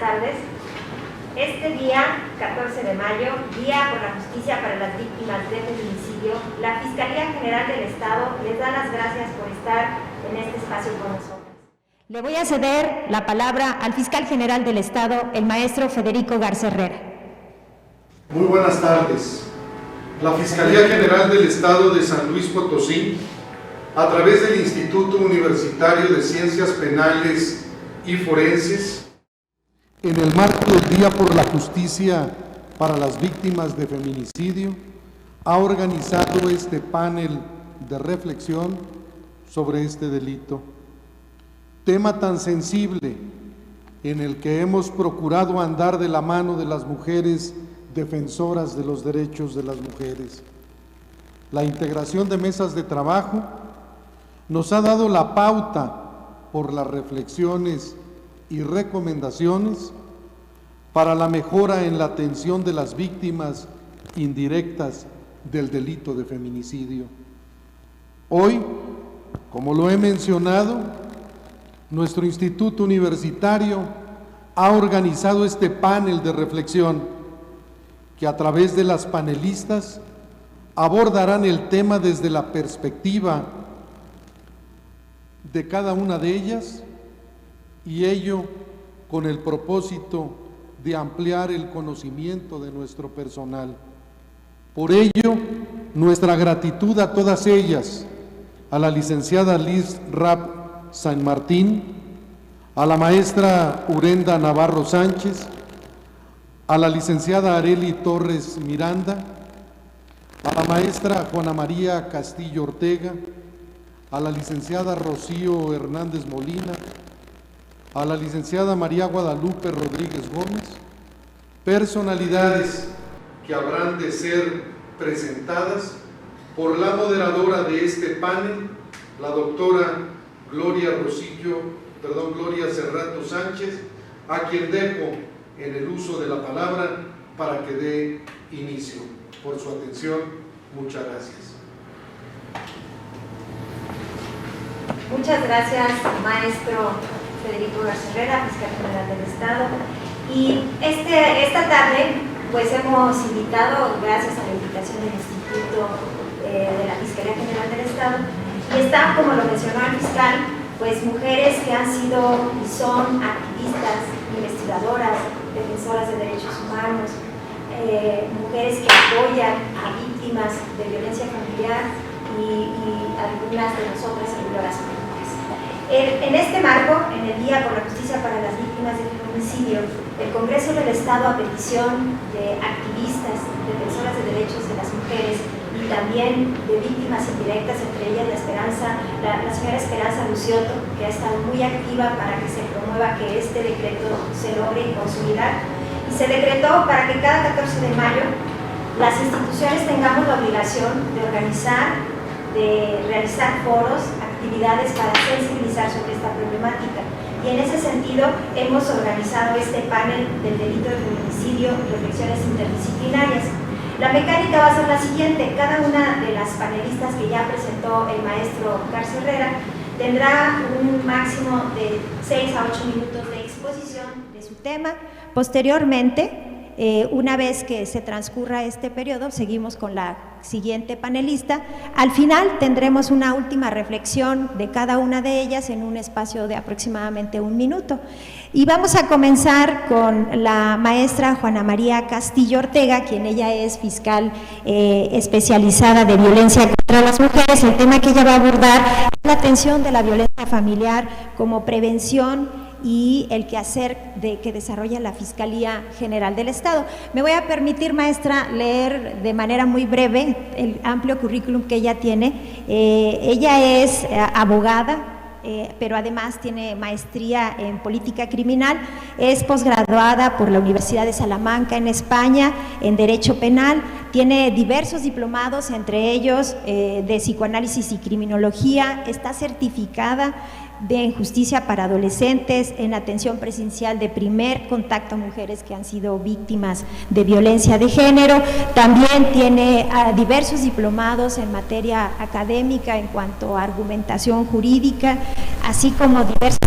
tardes. Este día, 14 de mayo, Día por la Justicia para las Víctimas de Feminicidio, la Fiscalía General del Estado les da las gracias por estar en este espacio con nosotros. Le voy a ceder la palabra al Fiscal General del Estado, el maestro Federico Garza Herrera. Muy buenas tardes. La Fiscalía General del Estado de San Luis Potosí, a través del Instituto Universitario de Ciencias Penales y Forenses, en el marco del Día por la Justicia para las Víctimas de Feminicidio, ha organizado este panel de reflexión sobre este delito. Tema tan sensible en el que hemos procurado andar de la mano de las mujeres defensoras de los derechos de las mujeres. La integración de mesas de trabajo nos ha dado la pauta por las reflexiones y recomendaciones para la mejora en la atención de las víctimas indirectas del delito de feminicidio. Hoy, como lo he mencionado, nuestro instituto universitario ha organizado este panel de reflexión que a través de las panelistas abordarán el tema desde la perspectiva de cada una de ellas, y ello con el propósito de ampliar el conocimiento de nuestro personal. Por ello, nuestra gratitud a todas ellas, a la licenciada Liz Rapp San Martín, a la maestra Urenda Navarro Sánchez, a la licenciada Areli Torres Miranda, a la maestra Juana María Castillo Ortega, a la licenciada Rocío Hernández Molina, a la licenciada María Guadalupe Rodríguez Gómez, personalidades que habrán de ser presentadas por la moderadora de este panel, la doctora Gloria Cerrato Sánchez, a quien dejo en el uso de la palabra para que dé inicio. Por su atención, muchas gracias. Muchas gracias, maestro Federico Garza Herrera, Fiscal General del Estado. Y esta tarde, pues hemos invitado, gracias a la invitación del Instituto de la Fiscalía General del Estado, y están, como lo mencionó el fiscal, pues mujeres que han sido y son activistas, investigadoras, defensoras de derechos humanos, mujeres que apoyan a víctimas de violencia familiar y algunas de nosotras servidoras públicas. En este marco, en el Día por la Justicia para las Víctimas de Feminicidio, el Congreso del Estado, a petición de activistas, defensoras de derechos de las mujeres y también de víctimas indirectas, entre ellas la señora Esperanza Lucioto, que ha estado muy activa para que se promueva que este decreto se logre consolidar, y se decretó para que cada 14 de mayo las instituciones tengamos la obligación de organizar, de realizar foros, actividades para sensibilizar sobre esta problemática. Y en ese sentido hemos organizado este panel del delito de feminicidio, reflexiones interdisciplinarias. La mecánica va a ser la siguiente: cada una de las panelistas que ya presentó el maestro Garza Herrera tendrá un máximo de 6 a 8 minutos de exposición de su tema. Posteriormente, una vez que se transcurra este periodo, seguimos con la siguiente panelista. Al final tendremos una última reflexión de cada una de ellas en un espacio de aproximadamente 1 minuto. Y vamos a comenzar con la maestra Juana María Castillo Ortega, quien ella es fiscal especializada de violencia contra las mujeres. El tema que ella va a abordar es la atención de la violencia familiar como prevención y el quehacer que desarrolla la Fiscalía General del Estado. Me voy a permitir, maestra, leer de manera muy breve el amplio currículum que ella tiene. Ella es abogada, pero además tiene maestría en política criminal, es posgraduada por la Universidad de Salamanca en España en Derecho Penal, tiene diversos diplomados, entre ellos de psicoanálisis y criminología, está certificada en justicia para adolescentes, en atención presencial de primer contacto a mujeres que han sido víctimas de violencia de género. También tiene diversos diplomados en materia académica en cuanto a argumentación jurídica, así como diversas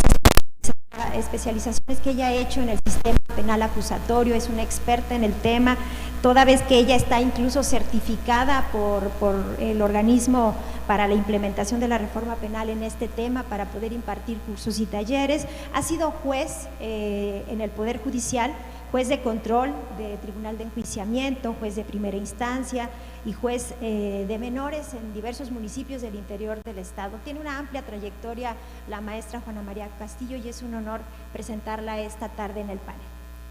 especializaciones que ella ha hecho en el sistema penal acusatorio, es una experta en el tema, toda vez que ella está incluso certificada por el organismo para la implementación de la reforma penal en este tema, para poder impartir cursos y talleres. Ha sido juez en el Poder Judicial, juez de control de Tribunal de Enjuiciamiento, juez de primera instancia y juez de menores en diversos municipios del interior del estado. Tiene una amplia trayectoria la maestra Juana María Castillo y es un honor presentarla esta tarde en el panel.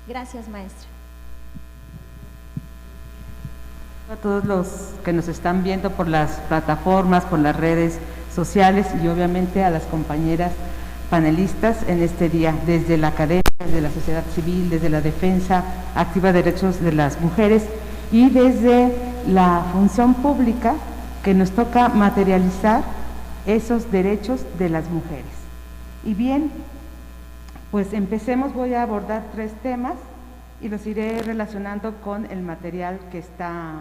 Gracias, maestra. A todos los que nos están viendo por las plataformas, por las redes sociales y obviamente a las compañeras panelistas en este día, desde la academia, desde la sociedad civil, desde la defensa activa de derechos de las mujeres y desde la función pública que nos toca materializar esos derechos de las mujeres. Y bien, pues empecemos, voy a abordar 3 temas y los iré relacionando con el material que está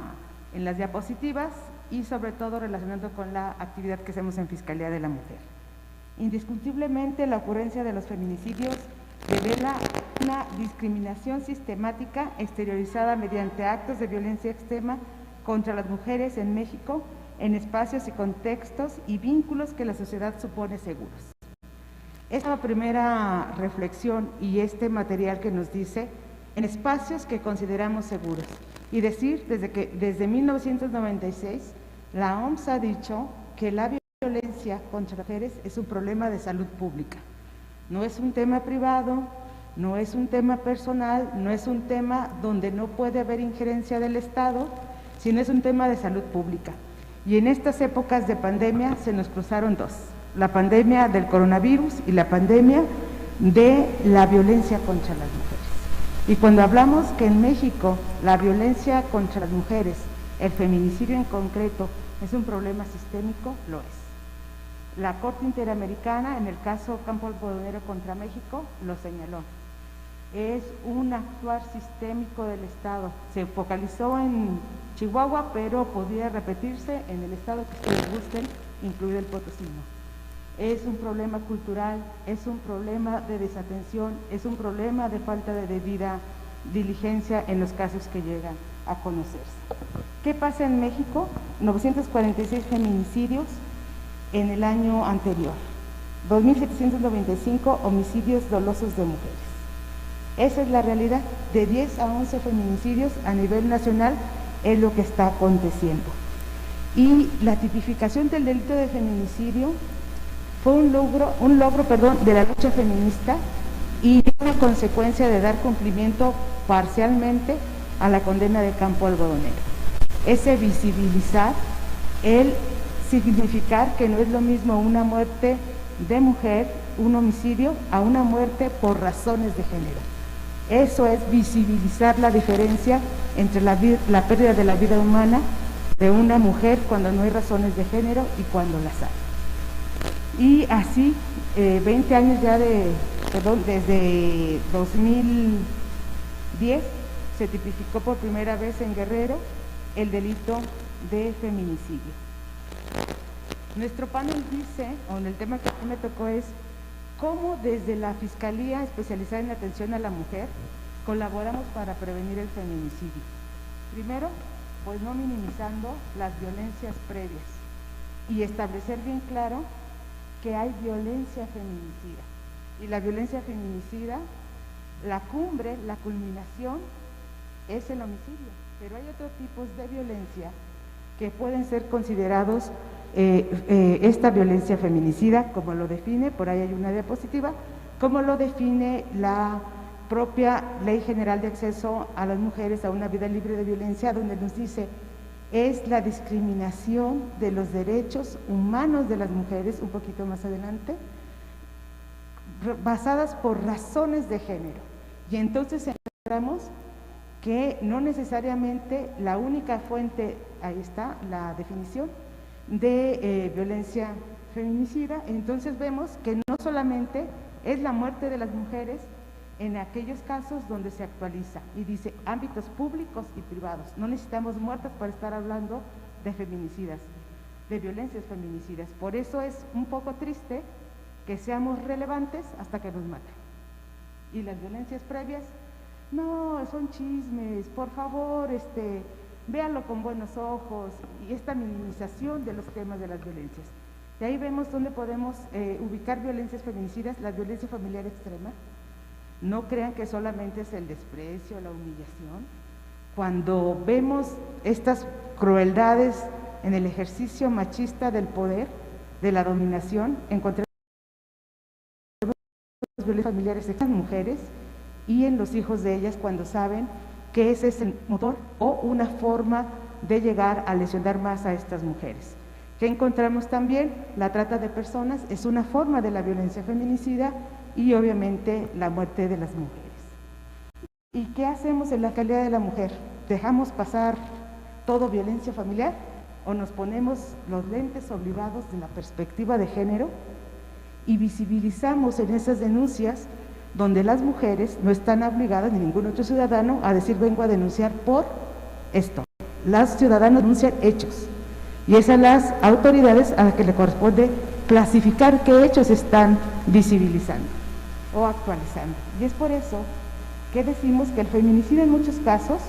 en las diapositivas y sobre todo relacionando con la actividad que hacemos en Fiscalía de la Mujer. Indiscutiblemente, la ocurrencia de los feminicidios revela una discriminación sistemática exteriorizada mediante actos de violencia extrema contra las mujeres en México, en espacios y contextos y vínculos que la sociedad supone seguros. Esta es la primera reflexión y este material que nos dice en espacios que consideramos seguros. Y decir desde 1996 la OMS ha dicho que la violencia contra mujeres es un problema de salud pública. No es un tema privado, no es un tema personal, no es un tema donde no puede haber injerencia del Estado, sino es un tema de salud pública. Y en estas épocas de pandemia se nos cruzaron 2, la pandemia del coronavirus y la pandemia de la violencia contra las mujeres. Y cuando hablamos que en México la violencia contra las mujeres, el feminicidio en concreto, es un problema sistémico, lo es. La Corte Interamericana, en el caso Campo Algodonero contra México, lo señaló. Es un actuar sistémico del Estado. Se focalizó en Chihuahua, pero podría repetirse en el estado que ustedes gusten, incluido el potosino. Es un problema cultural, es un problema de desatención, es un problema de falta de debida diligencia en los casos que llegan a conocerse. ¿Qué pasa en México? 946 feminicidios en el año anterior, 2.795 homicidios dolosos de mujeres. Esa es la realidad, de 10 a 11 feminicidios a nivel nacional es lo que está aconteciendo. Y la tipificación del delito de feminicidio fue un logro de la lucha feminista y una consecuencia de dar cumplimiento parcialmente a la condena de Campo Algodonero. Ese visibilizar, el significar que no es lo mismo una muerte de mujer, un homicidio, a una muerte por razones de género. Eso es visibilizar la diferencia entre la pérdida de la vida humana de una mujer cuando no hay razones de género y cuando las hay. Y así, 20 años ya desde 2010, se tipificó por primera vez en Guerrero el delito de feminicidio. Nuestro panel dice, o en el tema que aquí me tocó es, cómo desde la Fiscalía especializada en atención a la mujer colaboramos para prevenir el feminicidio. Primero, pues no minimizando las violencias previas y establecer bien claro que hay violencia feminicida. Y la violencia feminicida, la cumbre, la culminación, es el homicidio. Pero hay otros tipos de violencia que pueden ser considerados esta violencia feminicida, como lo define, por ahí hay una diapositiva, como lo define la propia Ley General de Acceso a las Mujeres a una Vida Libre de Violencia, donde nos dice es la discriminación de los derechos humanos de las mujeres, un poquito más adelante, basadas por razones de género. Y entonces encontramos que no necesariamente la única fuente, ahí está la definición, de violencia feminicida. Entonces vemos que no solamente es la muerte de las mujeres en aquellos casos donde se actualiza y dice ámbitos públicos y privados. No necesitamos muertas para estar hablando de feminicidas, de violencias feminicidas. Por eso es un poco triste que seamos relevantes hasta que nos maten. Y las violencias previas, no, son chismes, por favor, véanlo con buenos ojos, y esta minimización de los temas de las violencias. De ahí vemos dónde podemos ubicar violencias feminicidas, la violencia familiar extrema. No crean que solamente es el desprecio, la humillación. Cuando vemos estas crueldades en el ejercicio machista del poder, de la dominación, encontramos violencias familiares en las mujeres y en los hijos de ellas cuando saben que ese es el motor o una forma de llegar a lesionar más a estas mujeres. ¿Qué encontramos también? La trata de personas es una forma de la violencia feminicida y obviamente la muerte de las mujeres. ¿Y qué hacemos en la calidad de la mujer? ¿Dejamos pasar todo violencia familiar o nos ponemos los lentes obligados de la perspectiva de género y visibilizamos en esas denuncias donde las mujeres no están obligadas, ni ningún otro ciudadano, a decir vengo a denunciar por esto? Las ciudadanos denuncian hechos y es a las autoridades a las que le corresponde clasificar qué hechos están visibilizando o actualizando. Y es por eso que decimos que el feminicidio en muchos casos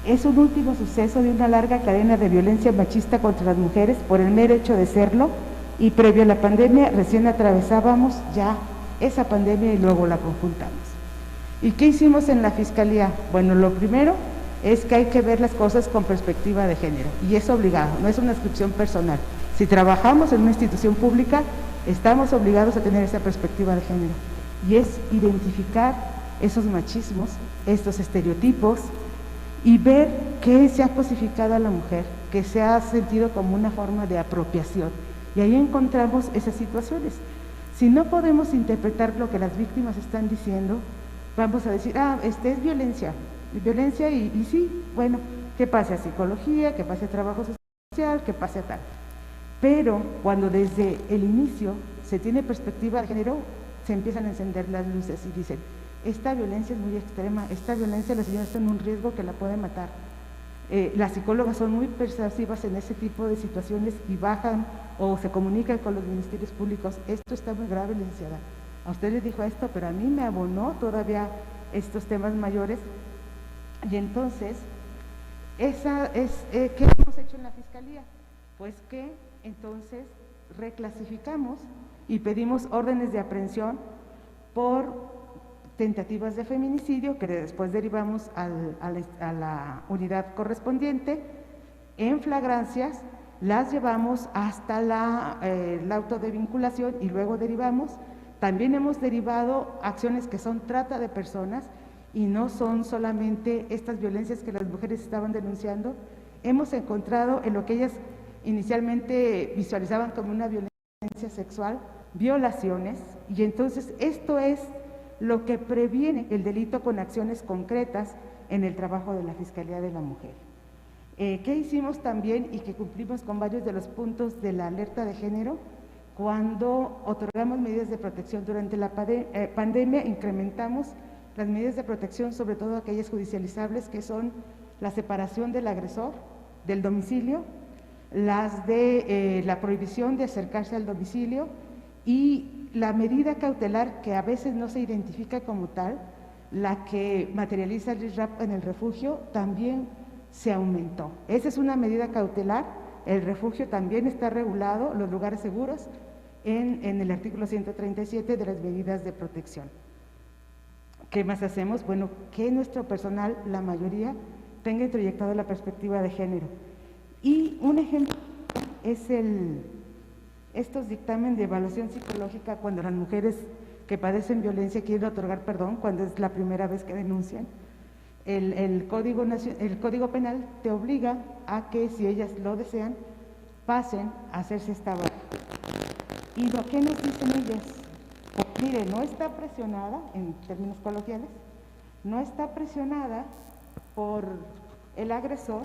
es un último suceso de una larga cadena de violencia machista contra las mujeres por el mero hecho de serlo, y previo a la pandemia recién atravesábamos ya esa pandemia y luego la conjuntamos. ¿Y qué hicimos en la Fiscalía? Bueno, lo primero es que hay que ver las cosas con perspectiva de género, y es obligado, no es una adscripción personal. Si trabajamos en una institución pública, estamos obligados a tener esa perspectiva de género, y es identificar esos machismos, estos estereotipos, y ver qué se ha cosificado a la mujer, que se ha sentido como una forma de apropiación, y ahí encontramos esas situaciones. Si no podemos interpretar lo que las víctimas están diciendo, vamos a decir, es violencia, y sí, bueno, que pase a psicología, que pase a trabajo social, que pase a tal. Pero cuando desde el inicio se tiene perspectiva de género, se empiezan a encender las luces y dicen, esta violencia es muy extrema, esta violencia la señora está en un riesgo que la puede matar. Las psicólogas son muy persuasivas en ese tipo de situaciones y bajan o se comunican con los ministerios públicos, esto está muy grave, licenciada, a usted le dijo esto, pero a mí me abonó todavía estos temas mayores. Y entonces, ¿qué hemos hecho en la Fiscalía? Pues que entonces reclasificamos y pedimos órdenes de aprehensión por tentativas de feminicidio, que después derivamos a la unidad correspondiente, en flagrancias, las llevamos hasta el auto de vinculación y luego derivamos. También hemos derivado acciones que son trata de personas y no son solamente estas violencias que las mujeres estaban denunciando. Hemos encontrado en lo que ellas inicialmente visualizaban como una violencia sexual, violaciones, y entonces esto es lo que previene el delito con acciones concretas en el trabajo de la Fiscalía de la Mujer. ¿Qué hicimos también y que cumplimos con varios de los puntos de la alerta de género? Cuando otorgamos medidas de protección durante la pandemia, incrementamos las medidas de protección, sobre todo aquellas judicializables, que son la separación del agresor del domicilio, las de la prohibición de acercarse al domicilio y la medida cautelar, que a veces no se identifica como tal, la que materializa el RISRAP en el refugio, también se aumentó. Esa es una medida cautelar. El refugio también está regulado, los lugares seguros, en el artículo 137 de las medidas de protección. ¿Qué más hacemos? Bueno, que nuestro personal, la mayoría, tenga introyectado la perspectiva de género. Y un ejemplo es estos dictámenes de evaluación psicológica cuando las mujeres que padecen violencia quieren otorgar perdón, cuando es la primera vez que denuncian. El Código Penal te obliga a que, si ellas lo desean, pasen a hacerse esta evaluación. ¿Y lo que nos dicen ellas? Pues, mire, no está presionada, en términos coloquiales, no está presionada por el agresor,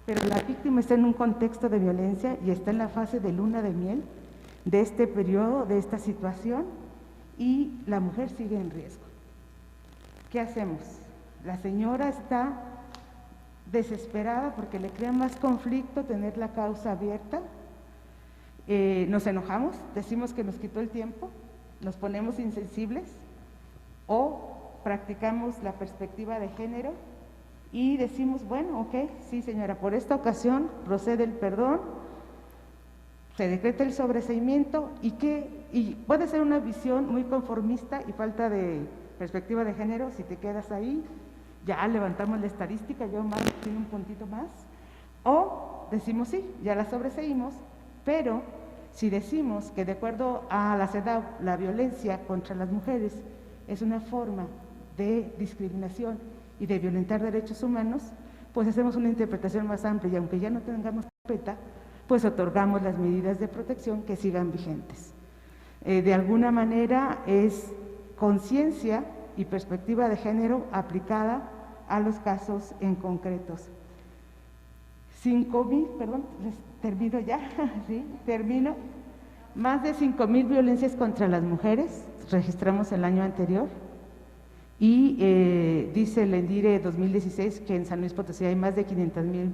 pero la víctima está en un contexto de violencia y está en la fase de luna de miel de este periodo, de esta situación, y la mujer sigue en riesgo. ¿Qué hacemos? La señora está desesperada porque le crea más conflicto tener la causa abierta. Nos enojamos, decimos que nos quitó el tiempo, nos ponemos insensibles o practicamos la perspectiva de género y decimos, bueno, ok, sí señora, por esta ocasión procede el perdón, se decreta el sobreseimiento y puede ser una visión muy conformista y falta de perspectiva de género. Si te quedas ahí, ya levantamos la estadística, yo más tiene un puntito más, o decimos sí, ya la sobreseímos, pero si decimos que de acuerdo a la CEDAW la violencia contra las mujeres es una forma de discriminación y de violentar derechos humanos, pues hacemos una interpretación más amplia y aunque ya no tengamos carpeta, pues otorgamos las medidas de protección que sigan vigentes. De alguna manera es conciencia y perspectiva de género aplicada a los casos en concretos. 5,000, perdón, termino ya, sí, termino. Más de 5,000 violencias contra las mujeres registramos el año anterior y dice el ENDIRE 2016 que en San Luis Potosí hay más de 500,000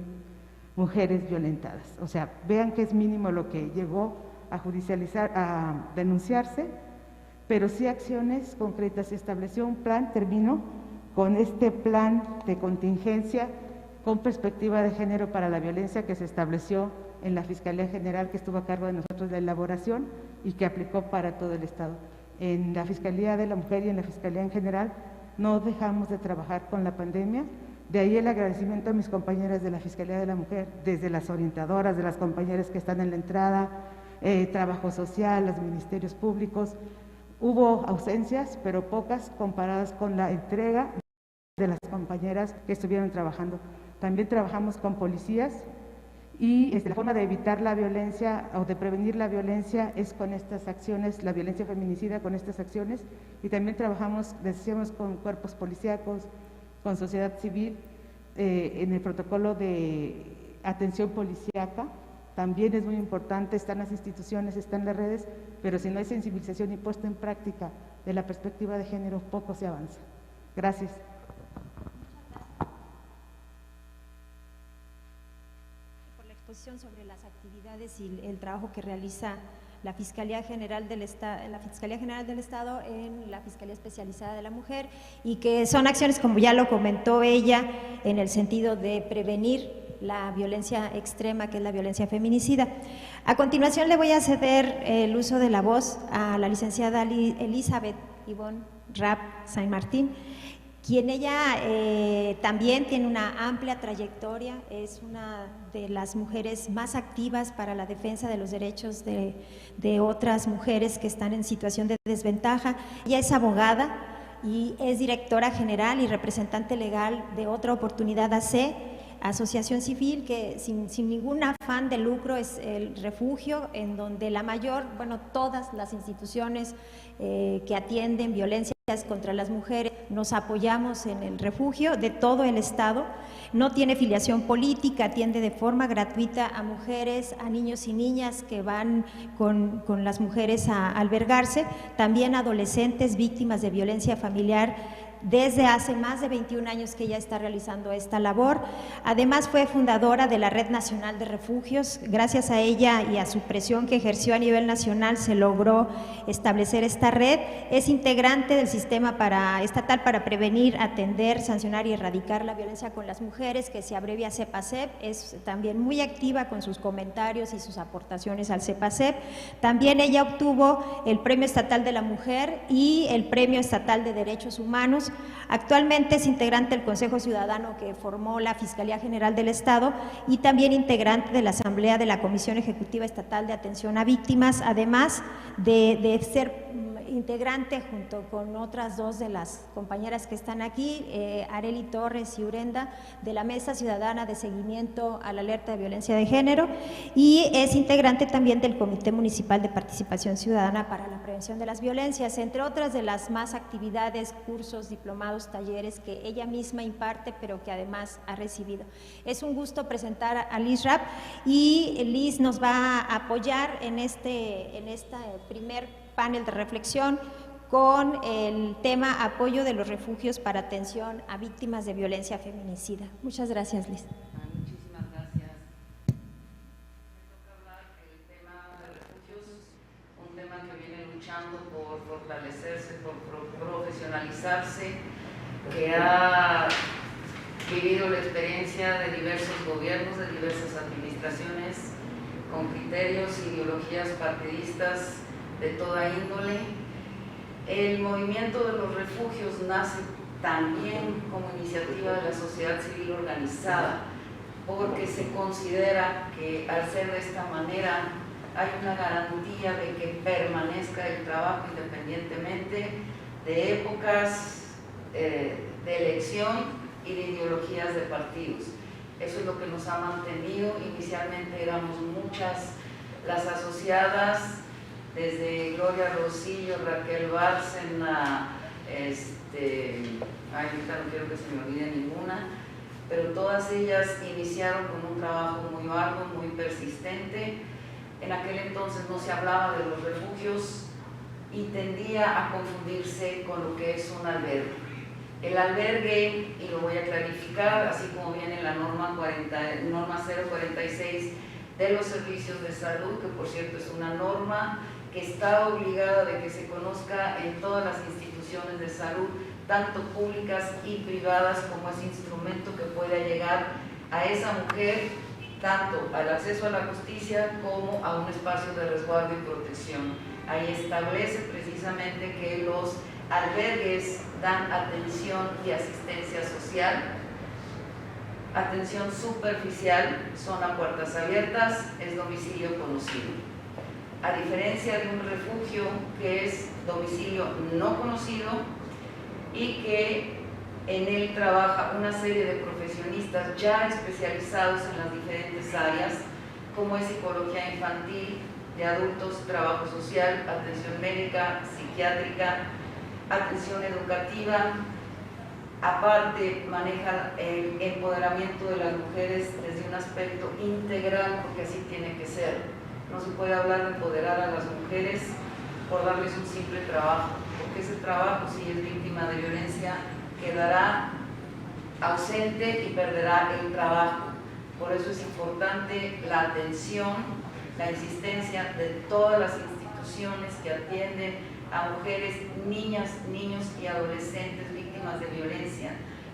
mujeres violentadas. O sea, vean que es mínimo lo que llegó a judicializar, a denunciarse, pero sí acciones concretas. Se estableció un plan, termino con este plan de contingencia con perspectiva de género para la violencia que se estableció en la Fiscalía General, que estuvo a cargo de nosotros la elaboración y que aplicó para todo el Estado. En la Fiscalía de la Mujer y en la Fiscalía en general no dejamos de trabajar con la pandemia. De ahí el agradecimiento a mis compañeras de la Fiscalía de la Mujer, desde las orientadoras, de las compañeras que están en la entrada, trabajo social, los ministerios públicos. Hubo ausencias, pero pocas comparadas con la entrega de las compañeras que estuvieron trabajando. También trabajamos con policías y la forma de evitar la violencia o de prevenir la violencia es con estas acciones, la violencia feminicida con estas acciones, y también trabajamos, decíamos, con cuerpos policíacos, con sociedad civil, en el protocolo de atención policíaca. También es muy importante, están las instituciones, están las redes, pero si no hay sensibilización y puesta en práctica de la perspectiva de género, poco se avanza. Gracias. Por la exposición sobre las actividades y el trabajo que realiza la Fiscalía General del Estado, en la Fiscalía Especializada de la Mujer, y que son acciones, como ya lo comentó ella, en el sentido de prevenir la violencia extrema, que es la violencia feminicida. A continuación le voy a ceder el uso de la voz a la licenciada Elizabeth Ivonne Rapp San Martín, quien ella también tiene una amplia trayectoria, es una de las mujeres más activas para la defensa de los derechos de otras mujeres que están en situación de desventaja. Ella es abogada y es directora general y representante legal de Otra Oportunidad AC, asociación civil que sin ningún afán de lucro es el refugio en donde todas las instituciones que atienden violencias contra las mujeres nos apoyamos en el refugio de todo el Estado. No tiene filiación política, atiende de forma gratuita a mujeres, a niños y niñas que van con las mujeres a albergarse, también adolescentes víctimas de violencia familiar. Desde hace más de 21 años que ella está realizando esta labor. Además fue fundadora de la Red Nacional de Refugios. Gracias a ella y a su presión que ejerció a nivel nacional se logró establecer esta red. Es integrante del sistema estatal para prevenir, atender, sancionar y erradicar la violencia con las mujeres, que se abrevia CEPACEP. Es también muy activa con sus comentarios y sus aportaciones al CEPACEP. También ella obtuvo el Premio Estatal de la Mujer y el Premio Estatal de Derechos Humanos. Actualmente es integrante del Consejo Ciudadano que formó la Fiscalía General del Estado y también integrante de la Asamblea de la Comisión Ejecutiva Estatal de Atención a Víctimas, además de ser integrante junto con otras dos de las compañeras que están aquí, Areli Torres y Urenda, de la Mesa Ciudadana de Seguimiento a la Alerta de Violencia de Género, y es integrante también del Comité Municipal de Participación Ciudadana para la Prevención de las Violencias, entre otras de las más actividades, cursos, diplomados, talleres que ella misma imparte, pero que además ha recibido. Es un gusto presentar a Liz Rapp, y Liz nos va a apoyar en este primer panel de reflexión con el tema apoyo de los refugios para atención a víctimas de violencia feminicida. Muchas gracias, Liz. Muchísimas gracias. Me toca hablar el tema de refugios, un tema que viene luchando por fortalecerse, por profesionalizarse, que ha vivido la experiencia de diversos gobiernos, de diversas administraciones, con criterios, ideologías partidistas de toda índole. El movimiento de los refugios nace también como iniciativa de la sociedad civil organizada, porque se considera que al ser de esta manera hay una garantía de que permanezca el trabajo independientemente de épocas de elección y de ideologías de partidos. Eso es lo que nos ha mantenido. Inicialmente éramos muchas las asociadas, desde Gloria Rosillo, Raquel Bárcena, ahorita no quiero que se me olvide ninguna, pero todas ellas iniciaron con un trabajo muy arduo, muy persistente. En aquel entonces no se hablaba de los refugios y tendía a confundirse con lo que es un albergue. El albergue, y lo voy a clarificar, así como viene en la norma 046 de los servicios de salud, que por cierto es una norma que está obligada de que se conozca en todas las instituciones de salud, tanto públicas y privadas, como ese instrumento que pueda llegar a esa mujer, tanto al acceso a la justicia como a un espacio de resguardo y protección. Ahí establece precisamente que los albergues dan atención y asistencia social, atención superficial, son a puertas abiertas, es domicilio conocido. A diferencia de un refugio que es domicilio no conocido y que en él trabaja una serie de profesionistas ya especializados en las diferentes áreas, como es psicología infantil, de adultos, trabajo social, atención médica, psiquiátrica, atención educativa. Aparte maneja el empoderamiento de las mujeres desde un aspecto integral, porque así tiene que ser. No se puede hablar de empoderar a las mujeres por darles un simple trabajo, porque ese trabajo, si es víctima de violencia, quedará ausente y perderá el trabajo. Por eso es importante la atención, la insistencia de todas las instituciones que atienden a mujeres, niñas, niños y adolescentes víctimas de violencia,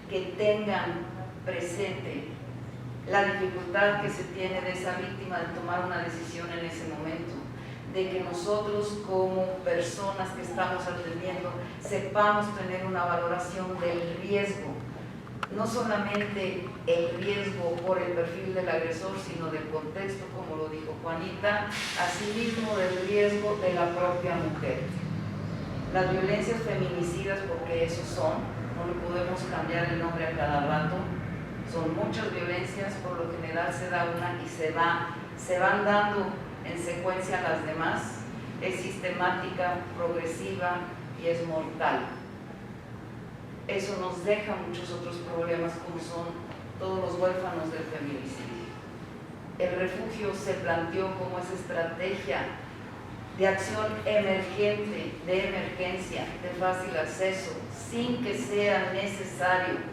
que tengan presente la dificultad que se tiene de esa víctima de tomar una decisión en ese momento, de que nosotros como personas que estamos atendiendo sepamos tener una valoración del riesgo, no solamente el riesgo por el perfil del agresor, sino del contexto, como lo dijo Juanita, asimismo del riesgo de la propia mujer. Las violencias feminicidas, porque esos son, no le podemos cambiar el nombre a cada rato, son muchas violencias, por lo general se da una y se van dando en secuencia las demás, es sistemática, progresiva y es mortal. Eso nos deja muchos otros problemas, como son todos los huérfanos del feminicidio. El refugio se planteó como esa estrategia de acción emergente, de emergencia, de fácil acceso, sin que sea necesario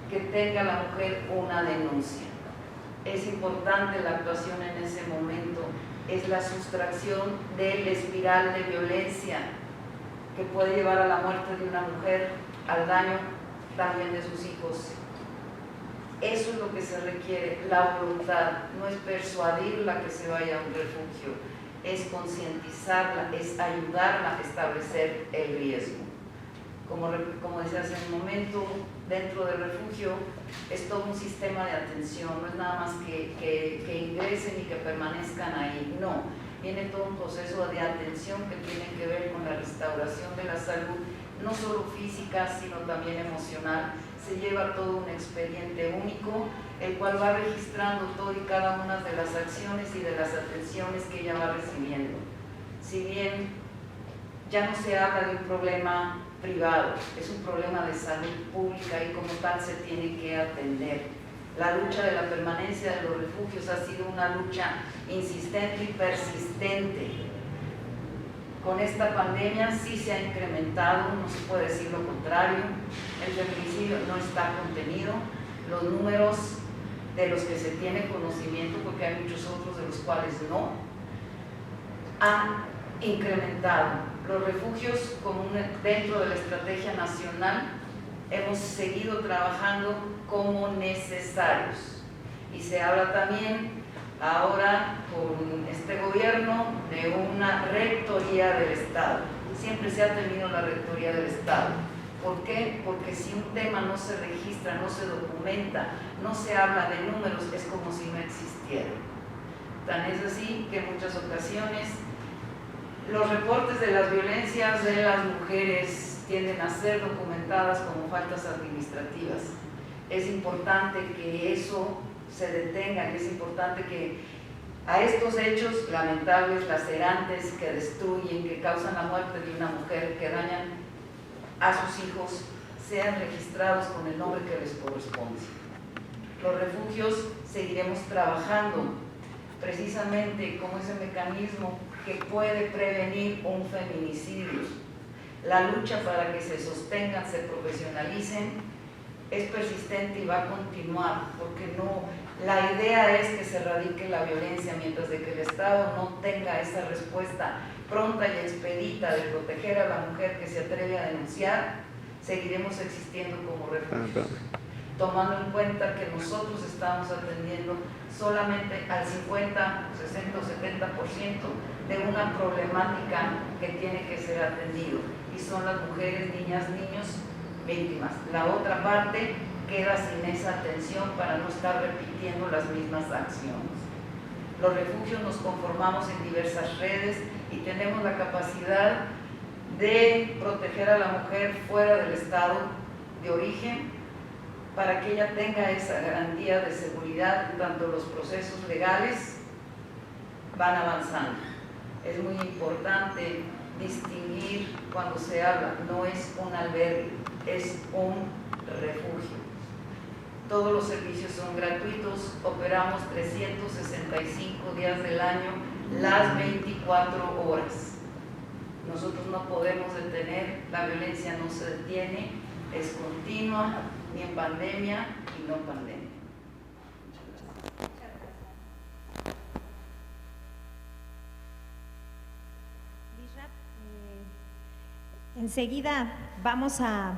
que tenga la mujer una denuncia. Es importante la actuación en ese momento, es la sustracción de la espiral de violencia que puede llevar a la muerte de una mujer, al daño también de sus hijos. Eso es lo que se requiere, la voluntad, no es persuadirla que se vaya a un refugio, es concientizarla, es ayudarla a establecer el riesgo. Como decía hace un momento, dentro del refugio es todo un sistema de atención, no es nada más que ingresen y que permanezcan ahí, no. Viene todo un proceso de atención que tiene que ver con la restauración de la salud, no solo física, sino también emocional. Se lleva todo un expediente único, el cual va registrando todo y cada una de las acciones y de las atenciones que ella va recibiendo. Si bien ya no se habla de un problema privado, es un problema de salud pública y como tal se tiene que atender. La lucha de la permanencia de los refugios ha sido una lucha insistente y persistente. Con esta pandemia sí se ha incrementado, no se puede decir lo contrario, el feminicidio no está contenido, los números de los que se tiene conocimiento, porque hay muchos otros de los cuales no, han incrementado. Los refugios dentro de la estrategia nacional hemos seguido trabajando como necesarios. Y se habla también ahora con este gobierno de una rectoría del Estado. Siempre se ha tenido la rectoría del Estado. ¿Por qué? Porque si un tema no se registra, no se documenta, no se habla de números, es como si no existiera. Tan es así que en muchas ocasiones los reportes de las violencias de las mujeres tienden a ser documentadas como faltas administrativas. Es importante que eso se detenga, es importante que a estos hechos lamentables, lacerantes, que destruyen, que causan la muerte de una mujer, que dañan a sus hijos, sean registrados con el nombre que les corresponde. Los refugios seguiremos trabajando precisamente como ese mecanismo que puede prevenir un feminicidio. La lucha para que se sostengan, se profesionalicen, es persistente y va a continuar, porque la idea es que se erradique la violencia, mientras de que el Estado no tenga esa respuesta pronta y expedita de proteger a la mujer que se atreve a denunciar, seguiremos existiendo como refugios, tomando en cuenta que nosotros estamos atendiendo solamente al 50, 60 o 70% de una problemática que tiene que ser atendido, y son las mujeres, niñas, niños víctimas. La otra parte queda sin esa atención para no estar repitiendo las mismas acciones. Los refugios nos conformamos en diversas redes y tenemos la capacidad de proteger a la mujer fuera del estado de origen para que ella tenga esa garantía de seguridad. Tanto los procesos legales van avanzando. Es muy importante distinguir cuando se habla, no es un albergue, es un refugio. Todos los servicios son gratuitos, operamos 365 días del año, las 24 horas. Nosotros no podemos detener, la violencia no se detiene, es continua, ni en pandemia y no pandemia. Enseguida vamos a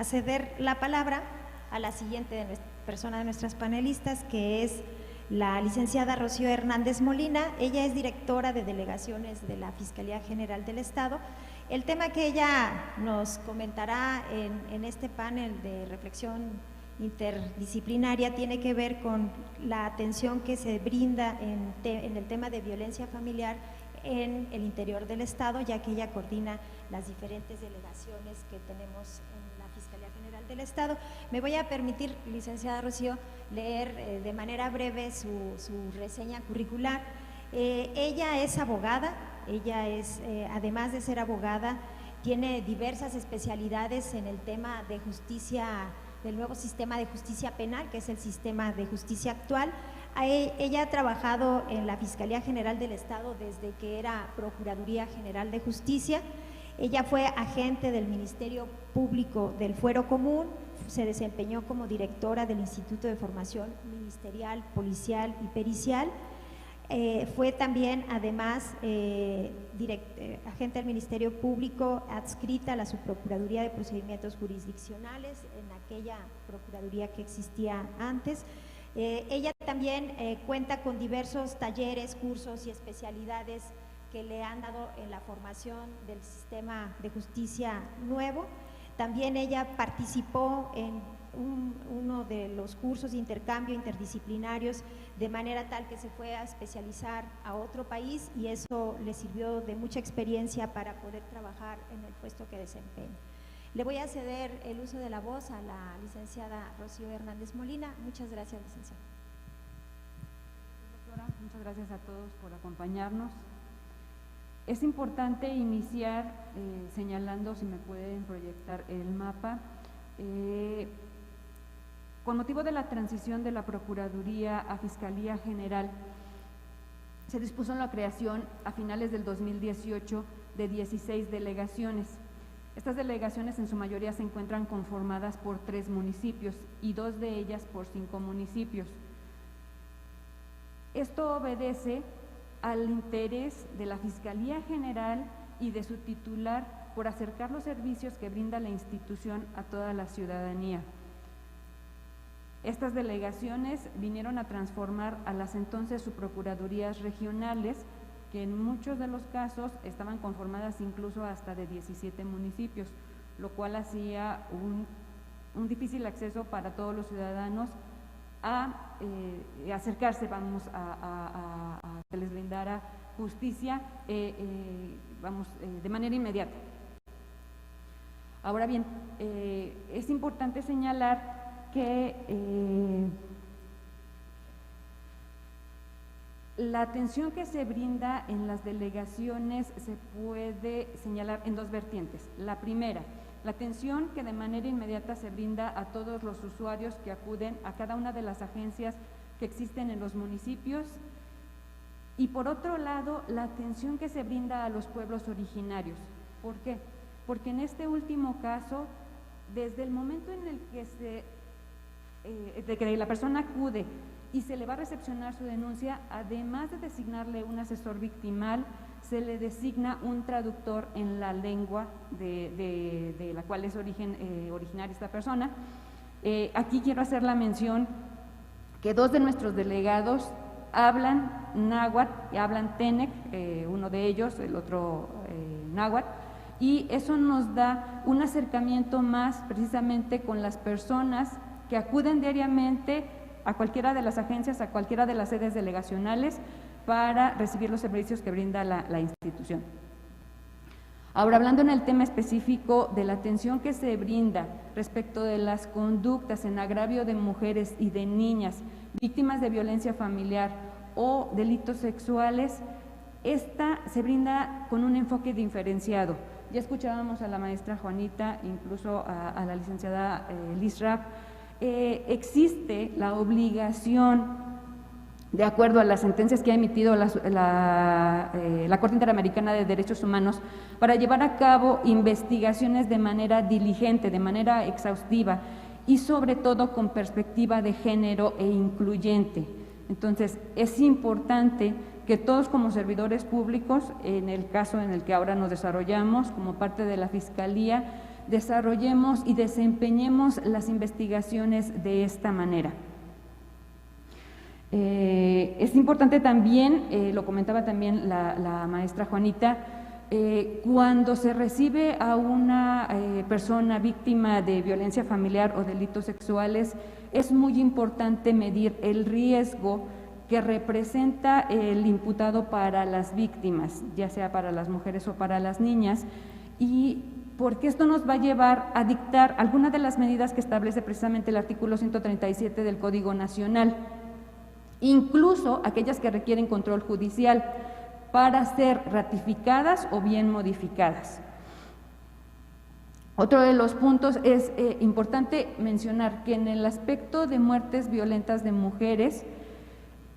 ceder la palabra a la siguiente persona de nuestras panelistas, que es la licenciada Rocío Hernández Molina. Ella es directora de delegaciones de la Fiscalía General del Estado. El tema que ella nos comentará en este panel de reflexión interdisciplinaria tiene que ver con la atención que se brinda en el tema de violencia familiar en el interior del Estado, ya que ella coordina las diferentes delegaciones que tenemos en la Fiscalía General del Estado. Me voy a permitir, licenciada Rocío, leer de manera breve su reseña curricular. Ella es abogada, además de ser abogada, tiene diversas especialidades en el tema de justicia, del nuevo sistema de justicia penal, que es el sistema de justicia actual. Ella ha trabajado en la Fiscalía General del Estado desde que era Procuraduría General de Justicia. Ella fue agente del Ministerio Público del Fuero Común, se desempeñó como directora del Instituto de Formación Ministerial, Policial y Pericial. Fue también, además, agente del Ministerio Público adscrita a la Subprocuraduría de Procedimientos Jurisdiccionales, en aquella Procuraduría que existía antes. Ella también cuenta con diversos talleres, cursos y especialidades que le han dado en la formación del sistema de justicia nuevo. También ella participó en uno de los cursos de intercambio interdisciplinarios, de manera tal que se fue a especializar a otro país, y eso le sirvió de mucha experiencia para poder trabajar en el puesto que desempeña. Le voy a ceder el uso de la voz a la licenciada Rocío Hernández Molina. Muchas gracias, licenciada. Doctora, muchas gracias a todos por acompañarnos. Es importante iniciar señalando, si me pueden proyectar el mapa, con motivo de la transición de la Procuraduría a Fiscalía General, se dispuso la creación a finales del 2018 de 16 delegaciones. Estas delegaciones en su mayoría se encuentran conformadas por 3 municipios y 2 de ellas por 5 municipios. Esto obedece al interés de la Fiscalía General y de su titular por acercar los servicios que brinda la institución a toda la ciudadanía. Estas delegaciones vinieron a transformar a las entonces subprocuradurías regionales, que en muchos de los casos estaban conformadas incluso hasta de 17 municipios, lo cual hacía un difícil acceso para todos los ciudadanos a acercarse, a que les brindara justicia, de manera inmediata. Ahora bien, es importante señalar que la atención que se brinda en las delegaciones se puede señalar en dos vertientes. La primera, la atención que de manera inmediata se brinda a todos los usuarios que acuden a cada una de las agencias que existen en los municipios, y por otro lado, la atención que se brinda a los pueblos originarios. ¿Por qué? Porque en este último caso, desde el momento en el que de que la persona acude y se le va a recepcionar su denuncia, además de designarle un asesor victimal, se le designa un traductor en la lengua de la cual es originaria esta persona. Aquí quiero hacer la mención que 2 de nuestros delegados hablan náhuatl y hablan tenec, uno de ellos, el otro náhuatl, y eso nos da un acercamiento más precisamente con las personas que acuden diariamente a cualquiera de las agencias, a cualquiera de las sedes delegacionales para recibir los servicios que brinda la institución. Ahora, hablando en el tema específico de la atención que se brinda respecto de las conductas en agravio de mujeres y de niñas víctimas de violencia familiar o delitos sexuales, esta se brinda con un enfoque diferenciado. Ya escuchábamos a la maestra Juanita, incluso a la licenciada Liz Raff. Existe la obligación, de acuerdo a las sentencias que ha emitido la Corte Interamericana de Derechos Humanos, para llevar a cabo investigaciones de manera diligente, de manera exhaustiva y sobre todo con perspectiva de género e incluyente. Entonces, es importante que todos como servidores públicos, en el caso en el que ahora nos desarrollamos como parte de la Fiscalía, desarrollemos y desempeñemos las investigaciones de esta manera. Es importante también, lo comentaba también la maestra Juanita, cuando se recibe a una persona víctima de violencia familiar o delitos sexuales, es muy importante medir el riesgo que representa el imputado para las víctimas, ya sea para las mujeres o para las niñas, y porque esto nos va a llevar a dictar algunas de las medidas que establece precisamente el artículo 137 del Código Nacional, incluso aquellas que requieren control judicial para ser ratificadas o bien modificadas. Otro de los puntos es importante mencionar que en el aspecto de muertes violentas de mujeres,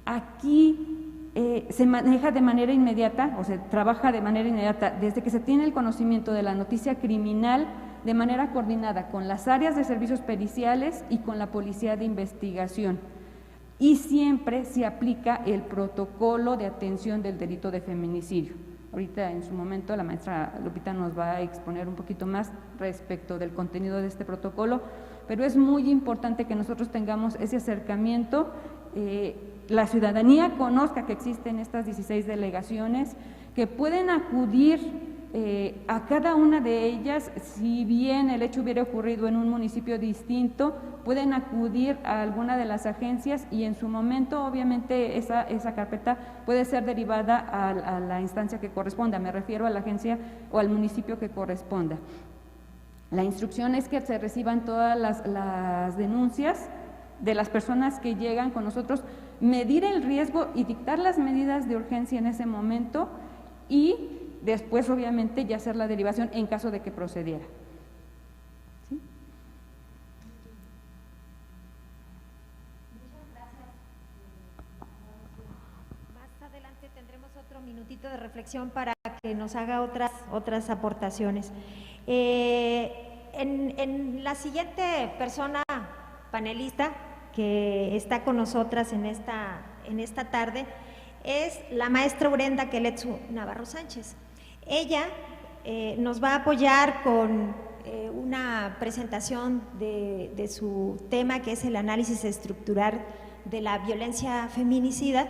aquí se maneja de manera inmediata, o se trabaja de manera inmediata, desde que se tiene el conocimiento de la noticia criminal, de manera coordinada con las áreas de servicios periciales y con la policía de investigación. Y siempre se aplica el protocolo de atención del delito de feminicidio. Ahorita en su momento la maestra Lupita nos va a exponer un poquito más respecto del contenido de este protocolo, pero es muy importante que nosotros tengamos ese acercamiento, la ciudadanía conozca que existen estas 16 delegaciones, que pueden acudir a cada una de ellas, si bien el hecho hubiera ocurrido en un municipio distinto, pueden acudir a alguna de las agencias y en su momento obviamente esa carpeta puede ser derivada a la instancia que corresponda, me refiero a la agencia o al municipio que corresponda. La instrucción es que se reciban todas las denuncias de las personas que llegan con nosotros, medir el riesgo y dictar las medidas de urgencia en ese momento y después, obviamente, ya hacer la derivación en caso de que procediera. ¿Sí? Muchas gracias. Más adelante tendremos otro minutito de reflexión para que nos haga otras aportaciones. En la siguiente persona panelista que está con nosotras en esta tarde, es la maestra Urenda Keletsu Navarro Sánchez. Ella nos va a apoyar con una presentación de su tema, que es el análisis estructural de la violencia feminicida,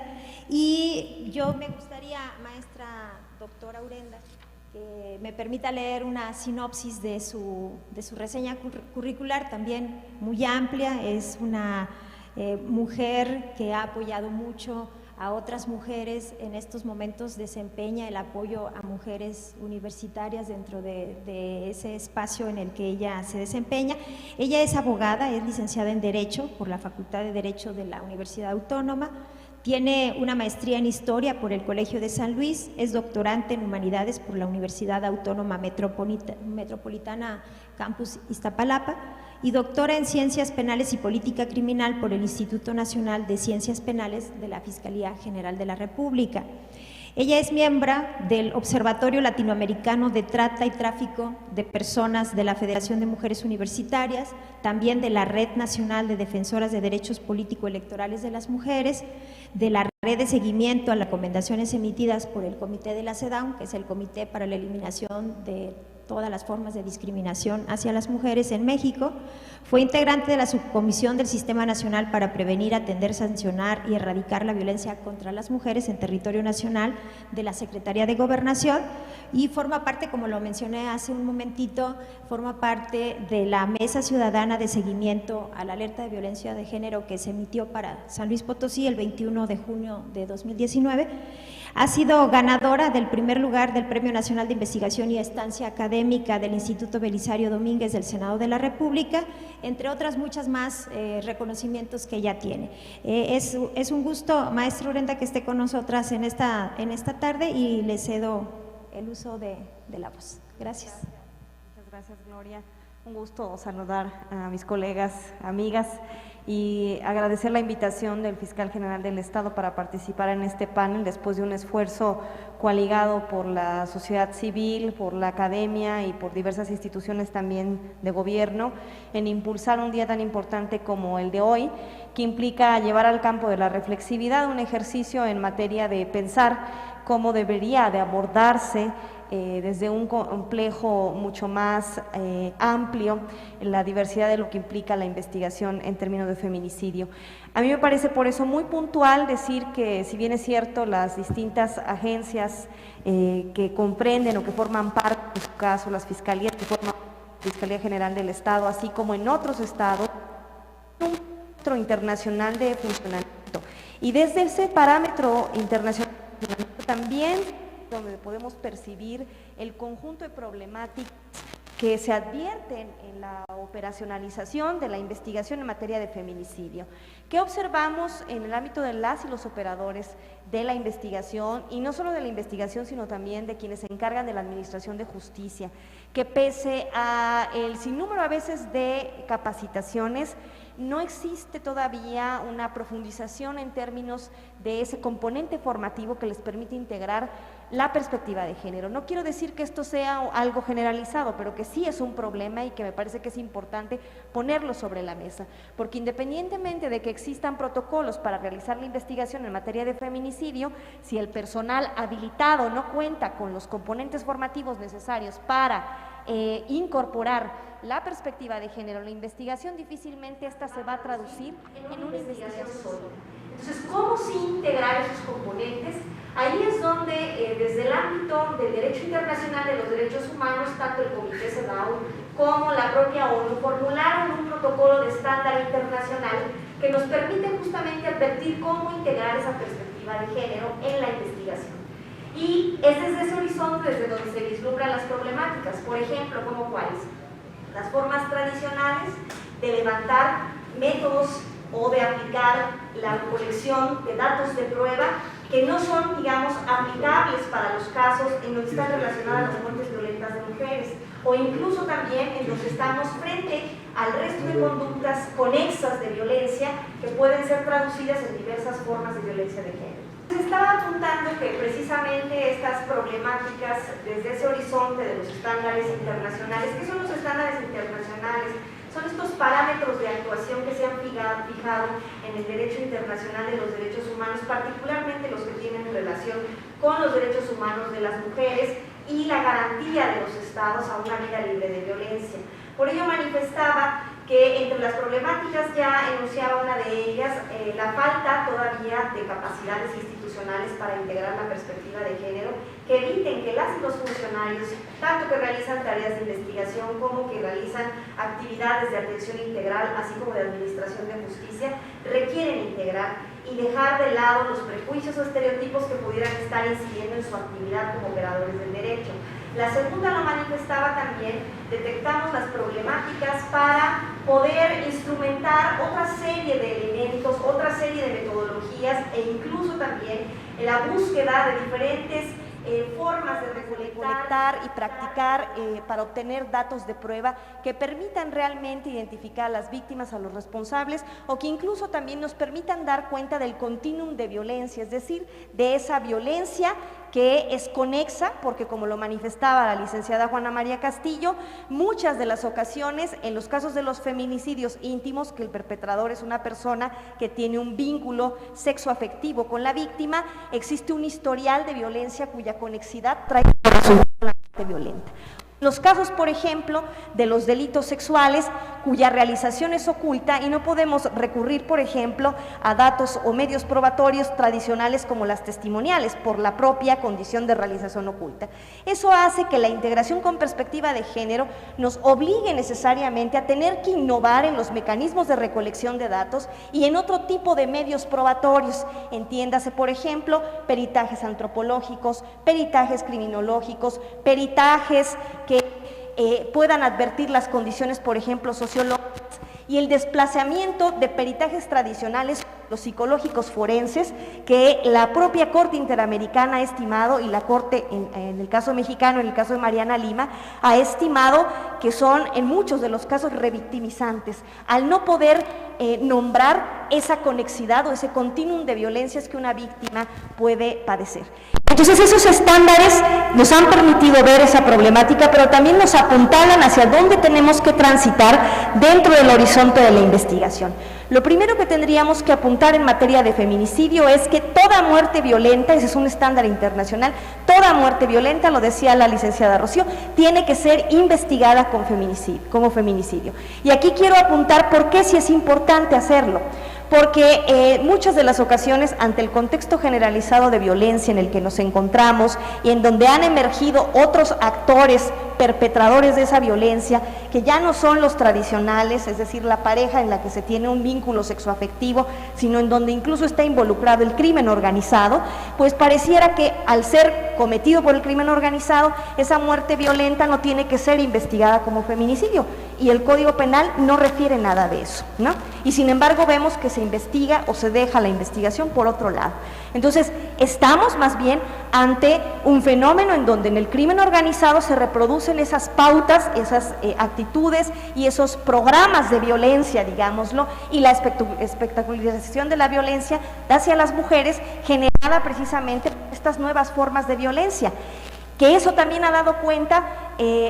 y yo me gustaría, maestra doctora Urenda, que me permita leer una sinopsis de su reseña curricular, también muy amplia. Es una mujer que ha apoyado mucho a otras mujeres, en estos momentos desempeña el apoyo a mujeres universitarias dentro de ese espacio en el que ella se desempeña. Ella es abogada, es licenciada en Derecho por la Facultad de Derecho de la Universidad Autónoma, tiene una maestría en Historia por el Colegio de San Luis, es doctorante en Humanidades por la Universidad Autónoma Metropolitana Campus Iztapalapa y doctora en Ciencias Penales y Política Criminal por el Instituto Nacional de Ciencias Penales de la Fiscalía General de la República. Ella es miembro del Observatorio Latinoamericano de Trata y Tráfico de Personas de la Federación de Mujeres Universitarias, también de la Red Nacional de Defensoras de Derechos Político-Electorales de las Mujeres, de la Red de Seguimiento a las Recomendaciones emitidas por el Comité de la CEDAW, que es el Comité para la Eliminación de todas las formas de discriminación hacia las mujeres en México. Fue integrante de la Subcomisión del Sistema Nacional para Prevenir, Atender, Sancionar y Erradicar la Violencia contra las Mujeres en Territorio Nacional de la Secretaría de Gobernación y forma parte, como lo mencioné hace un momentito, forma parte de la Mesa Ciudadana de Seguimiento a la Alerta de Violencia de Género que se emitió para San Luis Potosí el 21 de junio de 2019. Ha sido ganadora del primer lugar del Premio Nacional de Investigación y Estancia Académica del Instituto Belisario Domínguez del Senado de la República, entre otras muchas más reconocimientos que ella tiene. Es un gusto, maestra Urenda, que esté con nosotras en esta tarde y le cedo el uso de la voz. Gracias. Muchas gracias, Gloria. Un gusto saludar a mis colegas, amigas y agradecer la invitación del Fiscal General del Estado para participar en este panel después de un esfuerzo coaligado por la sociedad civil, por la academia y por diversas instituciones también de gobierno en impulsar un día tan importante como el de hoy, que implica llevar al campo de la reflexividad un ejercicio en materia de pensar cómo debería de abordarse desde un complejo mucho más amplio la diversidad de lo que implica la investigación en términos de feminicidio. A mí me parece por eso muy puntual decir que, si bien es cierto, las distintas agencias que comprenden o que forman parte, en su caso las fiscalías que forman la Fiscalía General del Estado, así como en otros estados, un parámetro internacional de funcionamiento. Y desde ese parámetro internacional también donde podemos percibir el conjunto de problemáticas que se advierten en la operacionalización de la investigación en materia de feminicidio. ¿Qué observamos en el ámbito de las y los operadores de la investigación, y no solo de la investigación, sino también de quienes se encargan de la administración de justicia? Que pese a el sinnúmero a veces de capacitaciones, no existe todavía una profundización en términos de ese componente formativo que les permite integrar la perspectiva de género. No quiero decir que esto sea algo generalizado, pero que sí es un problema y que me parece que es importante ponerlo sobre la mesa, porque independientemente de que existan protocolos para realizar la investigación en materia de feminicidio, si el personal habilitado no cuenta con los componentes formativos necesarios para incorporar la perspectiva de género en la investigación, difícilmente esta se va a traducir en una investigación sólida. Entonces, ¿cómo sí integrar esos componentes? Ahí es donde, desde el ámbito del derecho internacional de los derechos humanos, tanto el Comité CEDAW como la propia ONU formularon un protocolo de estándar internacional que nos permite justamente advertir cómo integrar esa perspectiva de género en la investigación. Y es desde ese horizonte desde donde se vislumbran las problemáticas, por ejemplo, ¿como cuáles? Las formas tradicionales de levantar métodos o de aplicar la recolección de datos de prueba que no son, digamos, aplicables para los casos en los que están relacionadas las muertes violentas de mujeres, o incluso también en los que estamos frente al resto de conductas conexas de violencia que pueden ser traducidas en diversas formas de violencia de género. Se estaba apuntando que precisamente estas problemáticas desde ese horizonte de los estándares internacionales, ¿qué son los estándares internacionales? Son estos parámetros de actuación que se han fijado en el derecho internacional de los derechos humanos, particularmente los que tienen relación con los derechos humanos de las mujeres y la garantía de los estados a una vida libre de violencia. Por ello manifestaba que entre las problemáticas, ya enunciaba una de ellas, la falta todavía de capacidades institucionales para integrar la perspectiva de género, que eviten que las y los funcionarios, tanto que realizan tareas de investigación como que realizan actividades de atención integral, así como de administración de justicia, requieren integrar y dejar de lado los prejuicios o estereotipos que pudieran estar incidiendo en su actividad como operadores del derecho. La segunda lo manifestaba también, detectamos las problemáticas para poder instrumentar otra serie de elementos, otra serie de metodologías e incluso también la búsqueda de diferentes formas de recolectar y practicar para obtener datos de prueba que permitan realmente identificar a las víctimas, a los responsables, o que incluso también nos permitan dar cuenta del continuum de violencia, es decir, de esa violencia que es conexa, porque como lo manifestaba la licenciada Juana María Castillo, muchas de las ocasiones, en los casos de los feminicidios íntimos, que el perpetrador es una persona que tiene un vínculo sexoafectivo con la víctima, existe un historial de violencia cuya conexidad trae por resultado la muerte violenta. Los casos, por ejemplo, de los delitos sexuales cuya realización es oculta y no podemos recurrir, por ejemplo, a datos o medios probatorios tradicionales como las testimoniales por la propia condición de realización oculta. Eso hace que la integración con perspectiva de género nos obligue necesariamente a tener que innovar en los mecanismos de recolección de datos y en otro tipo de medios probatorios, entiéndase, por ejemplo, peritajes antropológicos, peritajes criminológicos, peritajes que puedan advertir las condiciones, por ejemplo, sociológicas, y el desplazamiento de peritajes tradicionales, los psicológicos forenses, que la propia Corte Interamericana ha estimado, y la Corte, en el caso mexicano, en el caso de Mariana Lima, ha estimado que son en muchos de los casos revictimizantes, al no poder nombrar esa conexidad o ese continuum de violencias que una víctima puede padecer. Entonces esos estándares nos han permitido ver esa problemática, pero también nos apuntalan hacia dónde tenemos que transitar dentro del horizonte de la investigación. Lo primero que tendríamos que apuntar en materia de feminicidio es que toda muerte violenta, ese es un estándar internacional, toda muerte violenta, lo decía la licenciada Rocío, tiene que ser investigada como feminicidio. Y aquí quiero apuntar por qué sí es importante hacerlo. Porque muchas de las ocasiones, ante el contexto generalizado de violencia en el que nos encontramos y en donde han emergido otros actores perpetradores de esa violencia, que ya no son los tradicionales, es decir, la pareja en la que se tiene un vínculo sexoafectivo, sino en donde incluso está involucrado el crimen organizado, pues pareciera que al ser cometido por el crimen organizado, esa muerte violenta no tiene que ser investigada como feminicidio, y el Código Penal no refiere nada de eso, ¿no? Y sin embargo vemos que se investiga o se deja la investigación por otro lado. Entonces, estamos más bien ante un fenómeno en donde en el crimen organizado se reproducen esas pautas, esas actitudes y esos programas de violencia, digámoslo, y la espectacularización de la violencia hacia las mujeres generada precisamente por estas nuevas formas de violencia, que eso también ha dado cuenta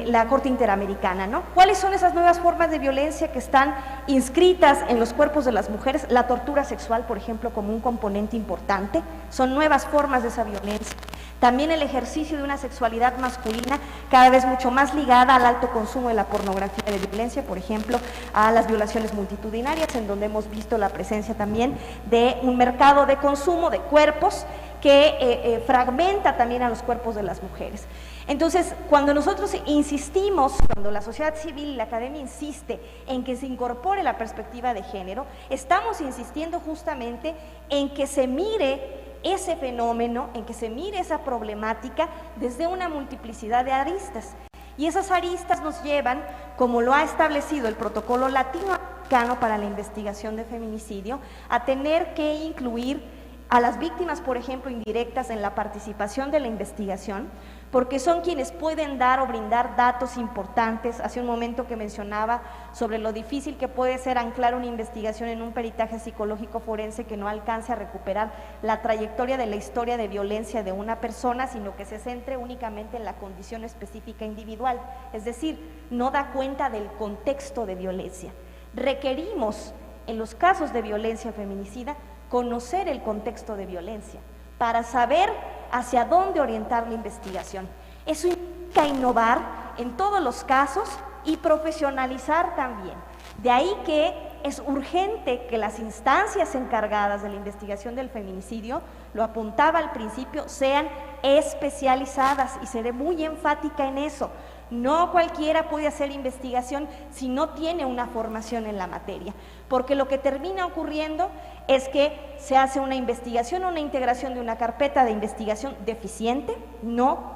la Corte Interamericana, ¿no? ¿Cuáles son esas nuevas formas de violencia que están inscritas en los cuerpos de las mujeres? La tortura sexual, por ejemplo, como un componente importante, son nuevas formas de esa violencia. También el ejercicio de una sexualidad masculina cada vez mucho más ligada al alto consumo de la pornografía de violencia, por ejemplo, a las violaciones multitudinarias, en donde hemos visto la presencia también de un mercado de consumo de cuerpos que fragmenta también a los cuerpos de las mujeres. Entonces, cuando nosotros insistimos, cuando la sociedad civil y la academia insiste en que se incorpore la perspectiva de género, estamos insistiendo justamente en que se mire ese fenómeno, en que se mire esa problemática desde una multiplicidad de aristas. Y esas aristas nos llevan, como lo ha establecido el Protocolo Latinoamericano para la Investigación de Feminicidio, a tener que incluir a las víctimas, por ejemplo, indirectas en la participación de la investigación, porque son quienes pueden dar o brindar datos importantes. Hace un momento que mencionaba sobre lo difícil que puede ser anclar una investigación en un peritaje psicológico forense que no alcance a recuperar la trayectoria de la historia de violencia de una persona, sino que se centre únicamente en la condición específica individual, es decir, no da cuenta del contexto de violencia. Requerimos, en los casos de violencia feminicida, conocer el contexto de violencia para saber hacia dónde orientar la investigación. Eso implica innovar en todos los casos y profesionalizar también. De ahí que es urgente que las instancias encargadas de la investigación del feminicidio, lo apuntaba al principio, sean especializadas, y seré muy enfática en eso. No cualquiera puede hacer investigación si no tiene una formación en la materia, porque lo que termina ocurriendo es que se hace una investigación o una integración de una carpeta de investigación deficiente, no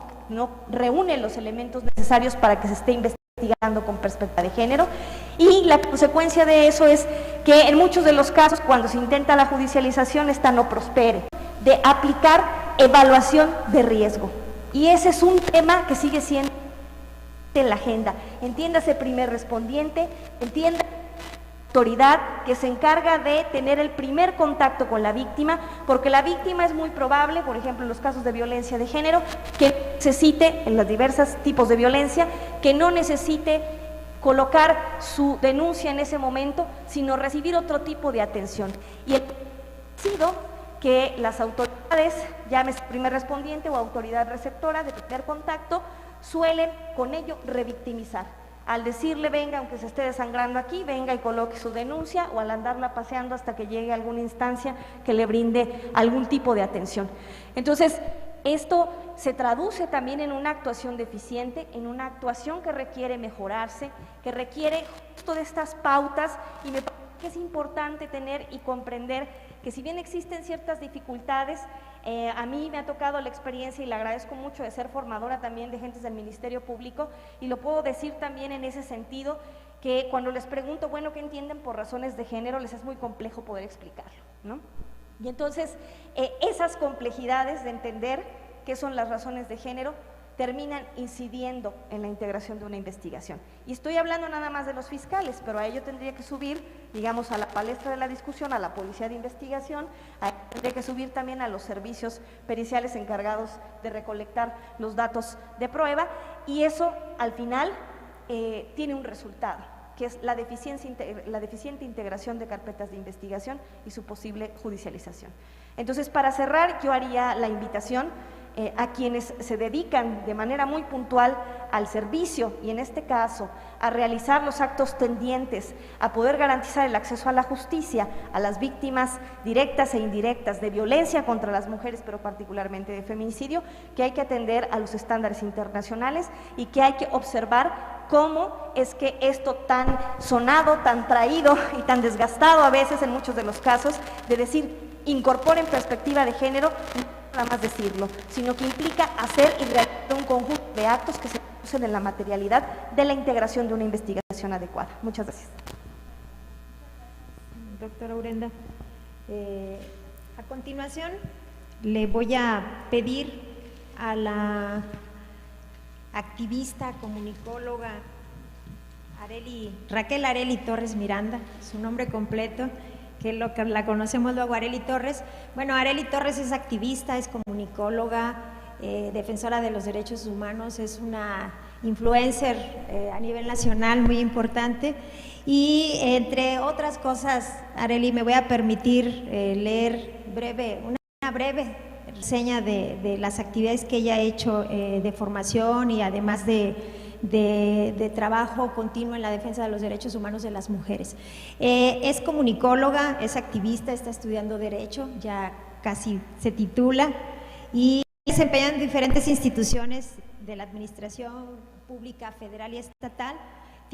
reúne los elementos necesarios para que se esté investigando con perspectiva de género, y la consecuencia de eso es que en muchos de los casos, cuando se intenta la judicialización, esta no prospere, de aplicar evaluación de riesgo. Y ese es un tema que sigue siendo en la agenda. Entiéndase primer respondiente, entienda autoridad que se encarga de tener el primer contacto con la víctima, porque la víctima es muy probable, por ejemplo en los casos de violencia de género, que necesite, en los diversos tipos de violencia, que no necesite colocar su denuncia en ese momento, sino recibir otro tipo de atención. Y el sido que las autoridades, llámese primer respondiente o autoridad receptora de primer contacto, suelen con ello revictimizar. Al decirle, venga, aunque se esté desangrando aquí, venga y coloque su denuncia, o al andarla paseando hasta que llegue a alguna instancia que le brinde algún tipo de atención. Entonces, esto se traduce también en una actuación deficiente, en una actuación que requiere mejorarse, que requiere justo de estas pautas, y me parece que es importante tener y comprender que si bien existen ciertas dificultades, a mí me ha tocado la experiencia, y le agradezco mucho, de ser formadora también de gentes del Ministerio Público, y lo puedo decir también en ese sentido, que cuando les pregunto, bueno, ¿qué entienden por razones de género?, les es muy complejo poder explicarlo, ¿no? Y entonces, esas complejidades de entender qué son las razones de género terminan incidiendo en la integración de una investigación. Y estoy hablando nada más de los fiscales, pero a ello tendría que subir, digamos, a la palestra de la discusión, a la policía de investigación, tendría que subir también a los servicios periciales encargados de recolectar los datos de prueba, y eso, al final, tiene un resultado, que es la deficiente integración de carpetas de investigación y su posible judicialización. Entonces, para cerrar, yo haría la invitación a quienes se dedican de manera muy puntual al servicio, y en este caso a realizar los actos tendientes a poder garantizar el acceso a la justicia a las víctimas directas e indirectas de violencia contra las mujeres, pero particularmente de feminicidio, que hay que atender a los estándares internacionales y que hay que observar cómo es que esto tan sonado, tan traído y tan desgastado a veces en muchos de los casos, de decir, incorporen perspectiva de género, nada más decirlo, sino que implica hacer y realizar un conjunto de actos que se traducen en la materialidad de la integración de una investigación adecuada. Muchas gracias. Doctora Urenda, a continuación le voy a pedir a la activista, comunicóloga Raquel Arely Torres Miranda, su nombre completo, que lo que la conocemos luego Arely Torres. Bueno, Arely Torres es activista, es comunicóloga, defensora de los derechos humanos, es una influencer a nivel nacional muy importante, y entre otras cosas, Arely, me voy a permitir leer una breve reseña de las actividades que ella ha hecho de formación y además de trabajo continuo en la defensa de los derechos humanos de las mujeres. Es comunicóloga, es activista, está estudiando Derecho, ya casi se titula, y desempeña en diferentes instituciones de la administración pública federal y estatal.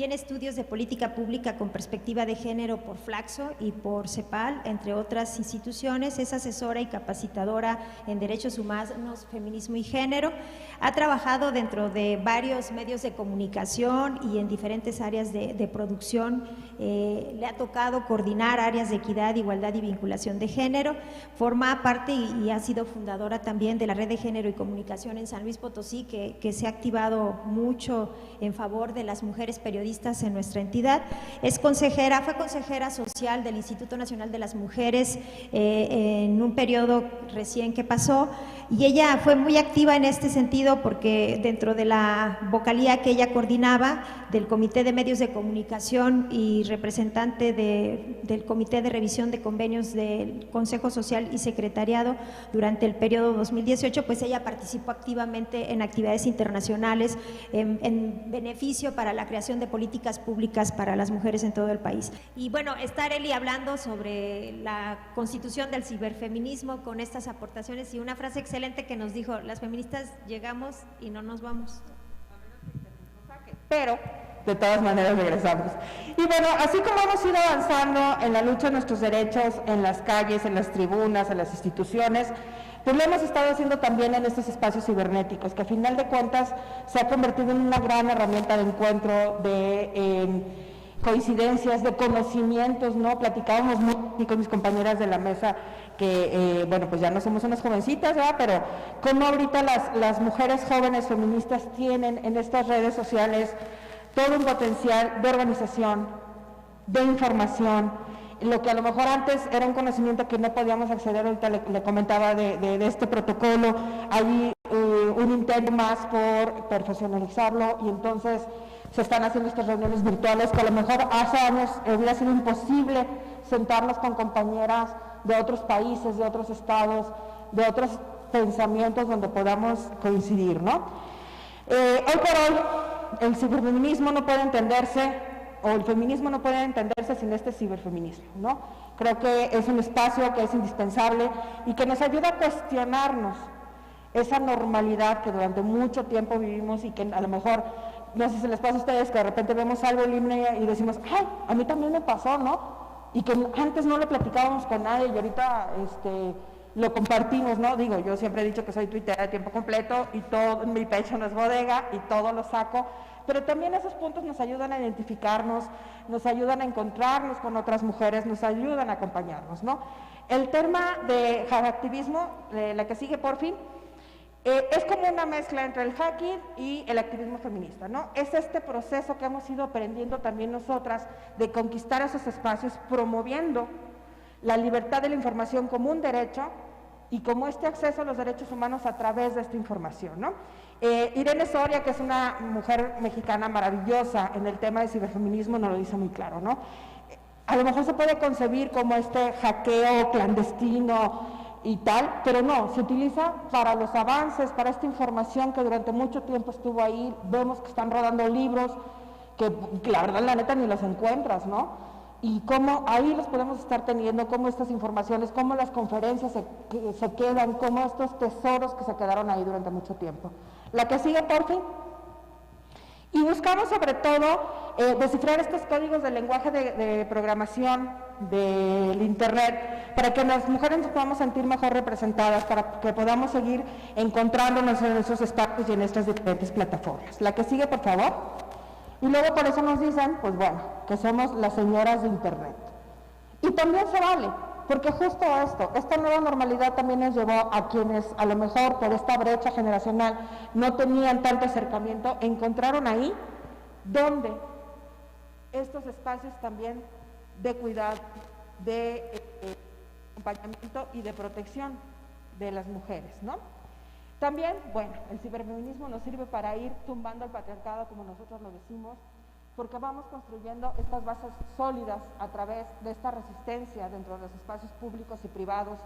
Tiene estudios de política pública con perspectiva de género por Flaxo y por CEPAL, entre otras instituciones. Es asesora y capacitadora en derechos humanos, feminismo y género. Ha trabajado dentro de varios medios de comunicación y en diferentes áreas de producción. Le ha tocado coordinar áreas de equidad, igualdad y vinculación de género. Forma parte y ha sido fundadora también de la Red de Género y Comunicación en San Luis Potosí, que se ha activado mucho en favor de las mujeres periodistas en nuestra entidad. Es consejera, fue consejera social del Instituto Nacional de las Mujeres en un periodo recién que pasó, y ella fue muy activa en este sentido porque dentro de la vocalía que ella coordinaba del Comité de Medios de Comunicación y representante del Comité de Revisión de Convenios del Consejo Social y Secretariado durante el periodo 2018, pues ella participó activamente en actividades internacionales en beneficio para la creación de políticas públicas para las mujeres en todo el país. Y bueno, está Arely hablando sobre la constitución del ciberfeminismo con estas aportaciones y una frase excelente que nos dijo: las feministas llegamos y no nos vamos. Pero de todas maneras regresamos. Y bueno, así como hemos ido avanzando en la lucha de nuestros derechos en las calles, en las tribunas, en las instituciones, pues lo hemos estado haciendo también en estos espacios cibernéticos, que a final de cuentas se ha convertido en una gran herramienta de encuentro, de coincidencias, de conocimientos, ¿no? Platicábamos mucho con mis compañeras de la mesa que, bueno, pues ya no somos unas jovencitas, ¿verdad? Pero cómo ahorita las mujeres jóvenes feministas tienen en estas redes sociales todo un potencial de organización, de información, lo que a lo mejor antes era un conocimiento que no podíamos acceder. Ahorita le comentaba de este protocolo, hay un intento más por profesionalizarlo, y entonces se están haciendo estas reuniones virtuales que a lo mejor hace años hubiera sido imposible sentarnos con compañeras de otros países, de otros estados, de otros pensamientos donde podamos coincidir, ¿no? Hoy por hoy el ciberfeminismo no puede entenderse, o el feminismo no puede entenderse sin este ciberfeminismo, ¿no? Creo que es un espacio que es indispensable y que nos ayuda a cuestionarnos esa normalidad que durante mucho tiempo vivimos y que a lo mejor, no sé si les pasa a ustedes, que de repente vemos algo en línea y decimos: ¡ay, a mí también me pasó!, ¿no? Y que antes no lo platicábamos con nadie y ahorita lo compartimos, ¿no? Digo, yo siempre he dicho que soy tuitera de tiempo completo y todo en mi pecho no es bodega y todo lo saco, pero también esos puntos nos ayudan a identificarnos, nos ayudan a encontrarnos con otras mujeres, nos ayudan a acompañarnos, ¿no? El tema de hacktivismo, la que sigue por fin, es como una mezcla entre el hacking y el activismo feminista, ¿no? Es este proceso que hemos ido aprendiendo también nosotras de conquistar esos espacios, promoviendo la libertad de la información como un derecho y como este acceso a los derechos humanos a través de esta información, ¿no? Irene Soria, que es una mujer mexicana maravillosa en el tema de ciberfeminismo, nos lo dice muy claro, ¿no? A lo mejor se puede concebir como este hackeo clandestino y tal, pero no, se utiliza para los avances, para esta información que durante mucho tiempo estuvo ahí. Vemos que están rodando libros que la verdad, la neta, ni los encuentras, ¿no? Y cómo ahí los podemos estar teniendo, cómo estas informaciones, cómo las conferencias se quedan, cómo estos tesoros que se quedaron ahí durante mucho tiempo. La que sigue, por fin. Y buscamos sobre todo descifrar estos códigos del lenguaje de programación del Internet, para que las mujeres nos podamos sentir mejor representadas, para que podamos seguir encontrándonos en esos espacios y en estas diferentes plataformas. La que sigue, por favor. Y luego por eso nos dicen, pues bueno, que somos las señoras de Internet. Y también se vale, porque justo esto, esta nueva normalidad también nos llevó a quienes a lo mejor por esta brecha generacional no tenían tanto acercamiento, encontraron ahí donde estos espacios también de cuidado, de acompañamiento y de protección de las mujeres, ¿no? También, bueno, el ciberfeminismo nos sirve para ir tumbando el patriarcado, como nosotros lo decimos, porque vamos construyendo estas bases sólidas a través de esta resistencia dentro de los espacios públicos y privados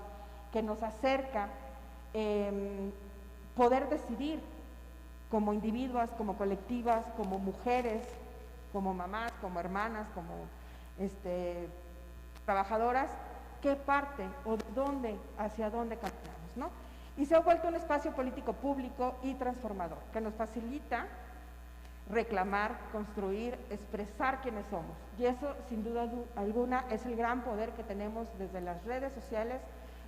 que nos acerca poder decidir como individuas, como colectivas, como mujeres, como mamás, como hermanas, como trabajadoras, qué parte o de dónde, hacia dónde caminamos, ¿no? Y se ha vuelto un espacio político público y transformador, que nos facilita reclamar, construir, expresar quiénes somos. Y eso, sin duda alguna, es el gran poder que tenemos desde las redes sociales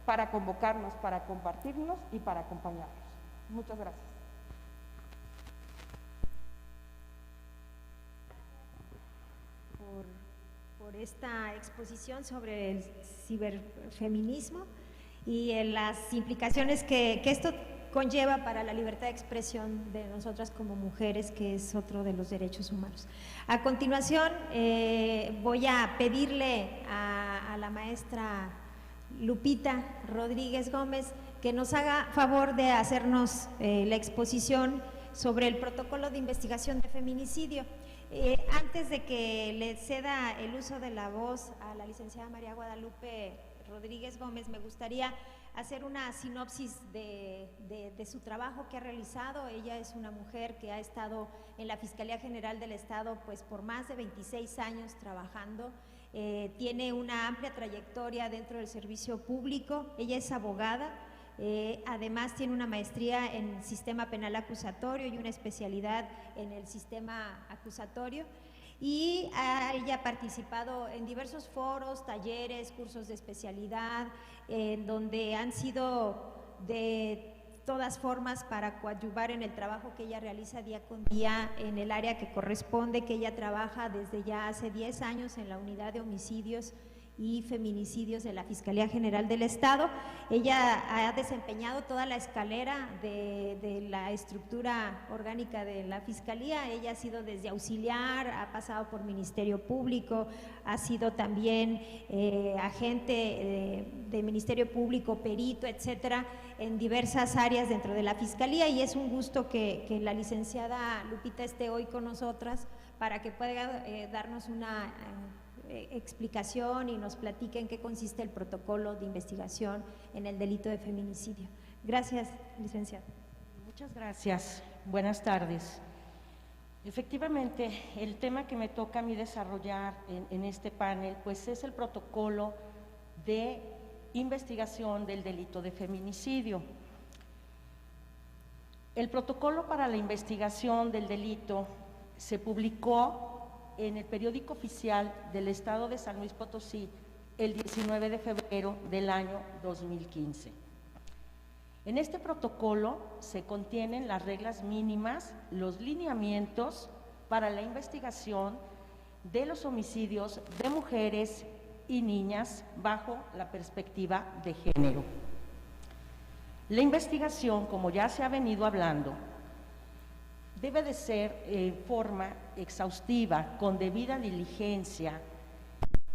para convocarnos, para compartirnos y para acompañarnos. Muchas gracias. Por esta exposición sobre el ciberfeminismo y las implicaciones que esto conlleva para la libertad de expresión de nosotras como mujeres, que es otro de los derechos humanos. A continuación, voy a pedirle a la maestra Lupita Rodríguez Gómez que nos haga favor de hacernos la exposición sobre el protocolo de investigación de feminicidio. Antes de que le ceda el uso de la voz a la licenciada María Guadalupe Rodríguez Gómez, me gustaría hacer una sinopsis de su trabajo que ha realizado. Ella es una mujer que ha estado en la Fiscalía General del Estado pues por más de 26 años trabajando. Tiene una amplia trayectoria dentro del servicio público. Ella es abogada. Además tiene una maestría en sistema penal acusatorio y una especialidad en el sistema acusatorio, y ella ha participado en diversos foros, talleres, cursos de especialidad, en donde han sido de todas formas para coadyuvar en el trabajo que ella realiza día con día en el área que corresponde, que ella trabaja desde ya hace 10 años en la unidad de homicidios y feminicidios de la Fiscalía General del Estado. Ella ha desempeñado toda la escalera de la estructura orgánica de la Fiscalía. Ella ha sido desde auxiliar, ha pasado por Ministerio Público, ha sido también agente de Ministerio Público, perito, etcétera, en diversas áreas dentro de la Fiscalía, y es un gusto que la licenciada Lupita esté hoy con nosotras para que pueda darnos una explicación y nos platique en qué consiste el protocolo de investigación en el delito de feminicidio. Gracias, licenciada. Muchas gracias. Buenas tardes. Efectivamente, el tema que me toca a mí desarrollar en este panel, pues es el protocolo de investigación del delito de feminicidio. El protocolo para la investigación del delito se publicó en el periódico oficial del Estado de San Luis Potosí el 19 de febrero del año 2015. En este protocolo se contienen las reglas mínimas, los lineamientos para la investigación de los homicidios de mujeres y niñas bajo la perspectiva de género. La investigación, como ya se ha venido hablando, debe de ser en forma exhaustiva, con debida diligencia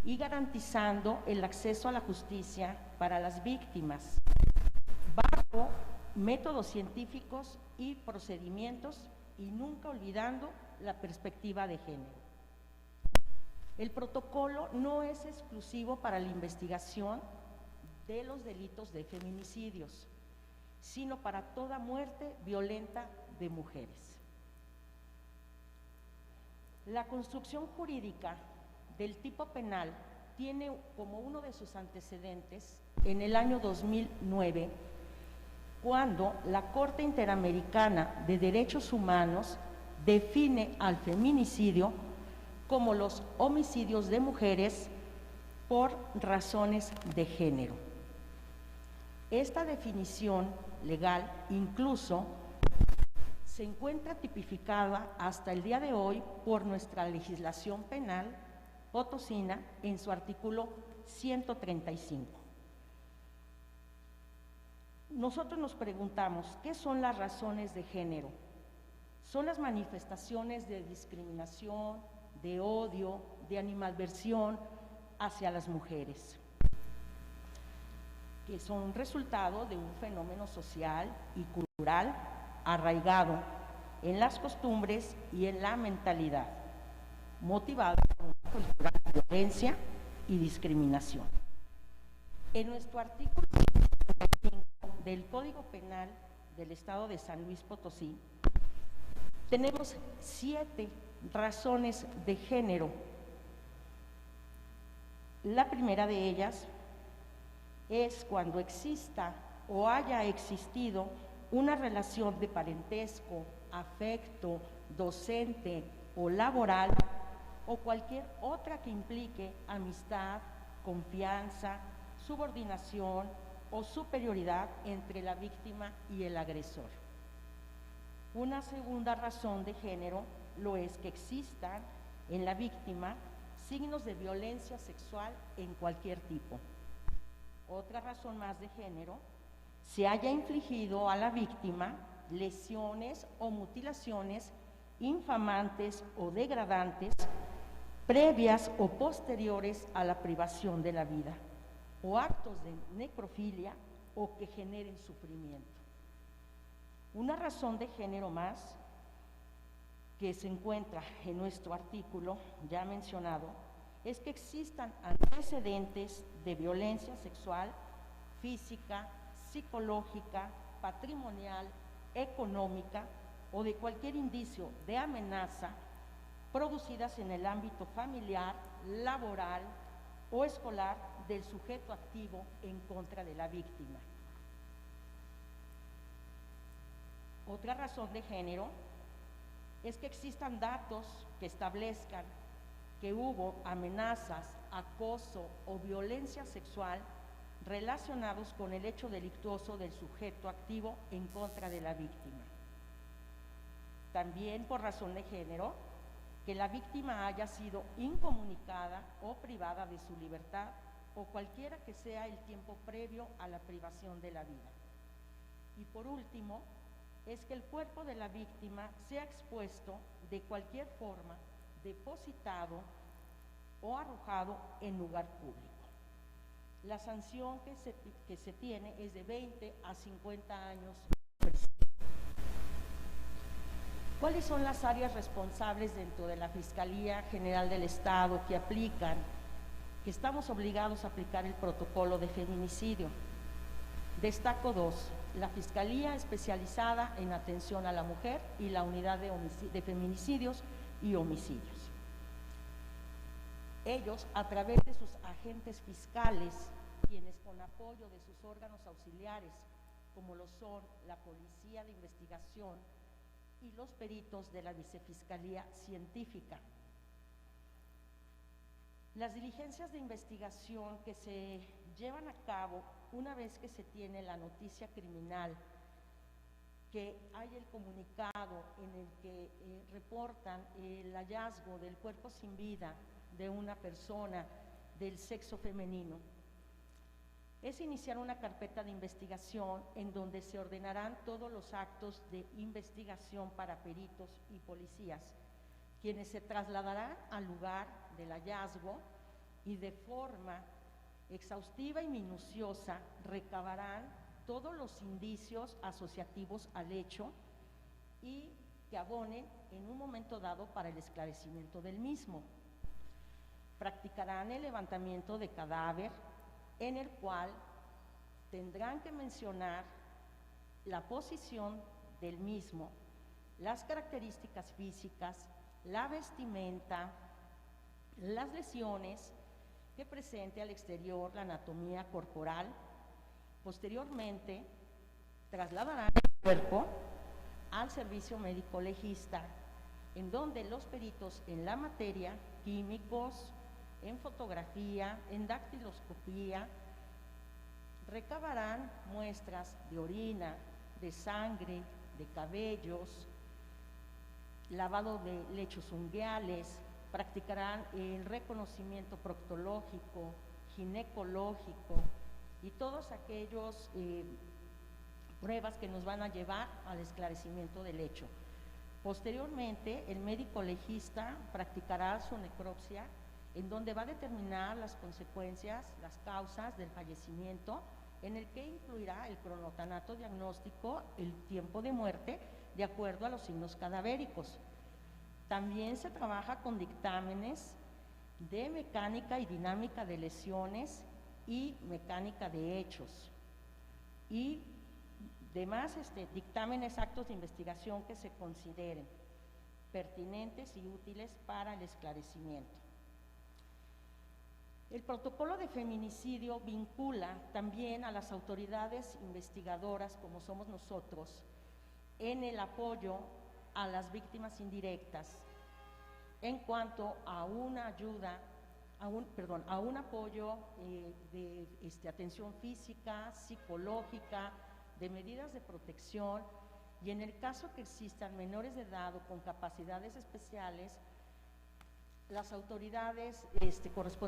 y garantizando el acceso a la justicia para las víctimas, bajo métodos científicos y procedimientos y nunca olvidando la perspectiva de género. El protocolo no es exclusivo para la investigación de los delitos de feminicidios, sino para toda muerte violenta de mujeres. La construcción jurídica del tipo penal tiene como uno de sus antecedentes en el año 2009, cuando la Corte Interamericana de Derechos Humanos define al feminicidio como los homicidios de mujeres por razones de género. Esta definición legal incluso se encuentra tipificada hasta el día de hoy por nuestra legislación penal potosina en su artículo 135. Nosotros nos preguntamos, ¿qué son las razones de género? Son las manifestaciones de discriminación, de odio, de animadversión hacia las mujeres, que son resultado de un fenómeno social y cultural arraigado en las costumbres y en la mentalidad, motivado por una cultura de violencia y discriminación. En nuestro artículo 55 del Código Penal del Estado de San Luis Potosí, tenemos 7 razones de género. La primera de ellas es cuando exista o haya existido una relación de parentesco, afecto, docente o laboral, o cualquier otra que implique amistad, confianza, subordinación o superioridad entre la víctima y el agresor. Una segunda razón de género lo es que existan en la víctima signos de violencia sexual en cualquier tipo. Otra razón más de género, se haya infligido a la víctima lesiones o mutilaciones infamantes o degradantes previas o posteriores a la privación de la vida, o actos de necrofilia o que generen sufrimiento. Una razón de género más que se encuentra en nuestro artículo ya mencionado es que existan antecedentes de violencia sexual, física, psicológica, patrimonial, económica o de cualquier indicio de amenaza producidas en el ámbito familiar, laboral o escolar del sujeto activo en contra de la víctima. Otra razón de género es que existan datos que establezcan que hubo amenazas, acoso o violencia sexual relacionados con el hecho delictuoso del sujeto activo en contra de la víctima. También por razón de género, que la víctima haya sido incomunicada o privada de su libertad o cualquiera que sea el tiempo previo a la privación de la vida. Y por último, es que el cuerpo de la víctima sea expuesto de cualquier forma, depositado o arrojado en lugar público. La sanción que se tiene es de 20 a 50 años. ¿Cuáles son las áreas responsables dentro de la Fiscalía General del Estado que aplican, que estamos obligados a aplicar el protocolo de feminicidio? Destaco dos: la Fiscalía especializada en atención a la mujer y la unidad de feminicidios y homicidios. Ellos, a través de sus agentes fiscales, quienes con apoyo de sus órganos auxiliares, como lo son la Policía de Investigación y los peritos de la Vicefiscalía Científica. Las diligencias de investigación que se llevan a cabo una vez que se tiene la noticia criminal, que hay el comunicado en el que reportan el hallazgo del cuerpo sin vida de una persona del sexo femenino, es iniciar una carpeta de investigación en donde se ordenarán todos los actos de investigación para peritos y policías, quienes se trasladarán al lugar del hallazgo y de forma exhaustiva y minuciosa recabarán todos los indicios asociativos al hecho y que abonen en un momento dado para el esclarecimiento del mismo. Practicarán el levantamiento de cadáver, en el cual tendrán que mencionar la posición del mismo, las características físicas, la vestimenta, las lesiones que presente al exterior, la anatomía corporal. Posteriormente, trasladarán el cuerpo al servicio médico legista, en donde los peritos en la materia, químicos, en fotografía, en dactiloscopía, recabarán muestras de orina, de sangre, de cabellos, lavado de lechos unguiales, practicarán el reconocimiento proctológico, ginecológico y todos aquellos pruebas que nos van a llevar al esclarecimiento del hecho. Posteriormente, el médico legista practicará su necropsia, en donde va a determinar las consecuencias, las causas del fallecimiento, en el que incluirá el cronotanato diagnóstico, el tiempo de muerte, de acuerdo a los signos cadavéricos. También se trabaja con dictámenes de mecánica y dinámica de lesiones y mecánica de hechos y demás dictámenes, actos de investigación que se consideren pertinentes y útiles para el esclarecimiento. El protocolo de feminicidio vincula también a las autoridades investigadoras, como somos nosotros, en el apoyo a las víctimas indirectas en cuanto a una ayuda, a un apoyo de atención física, psicológica, de medidas de protección, y en el caso que existan menores de edad o con capacidades especiales, las autoridades,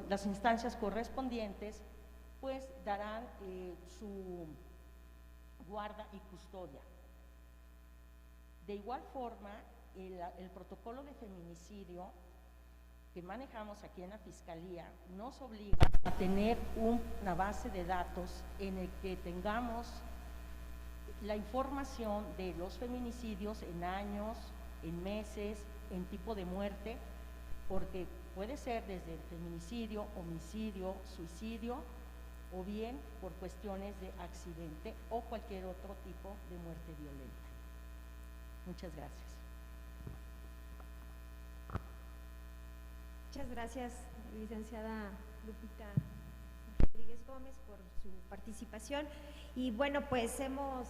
las instancias correspondientes, pues darán su guarda y custodia. De igual forma, el protocolo de feminicidio que manejamos aquí en la Fiscalía nos obliga a tener una base de datos en el que tengamos la información de los feminicidios en años, en meses, en tipo de muerte, porque puede ser desde el feminicidio, homicidio, suicidio, o bien por cuestiones de accidente o cualquier otro tipo de muerte violenta. Muchas gracias. Muchas gracias, licenciada Lupita Rodríguez Gómez, por su participación. Y bueno, pues hemos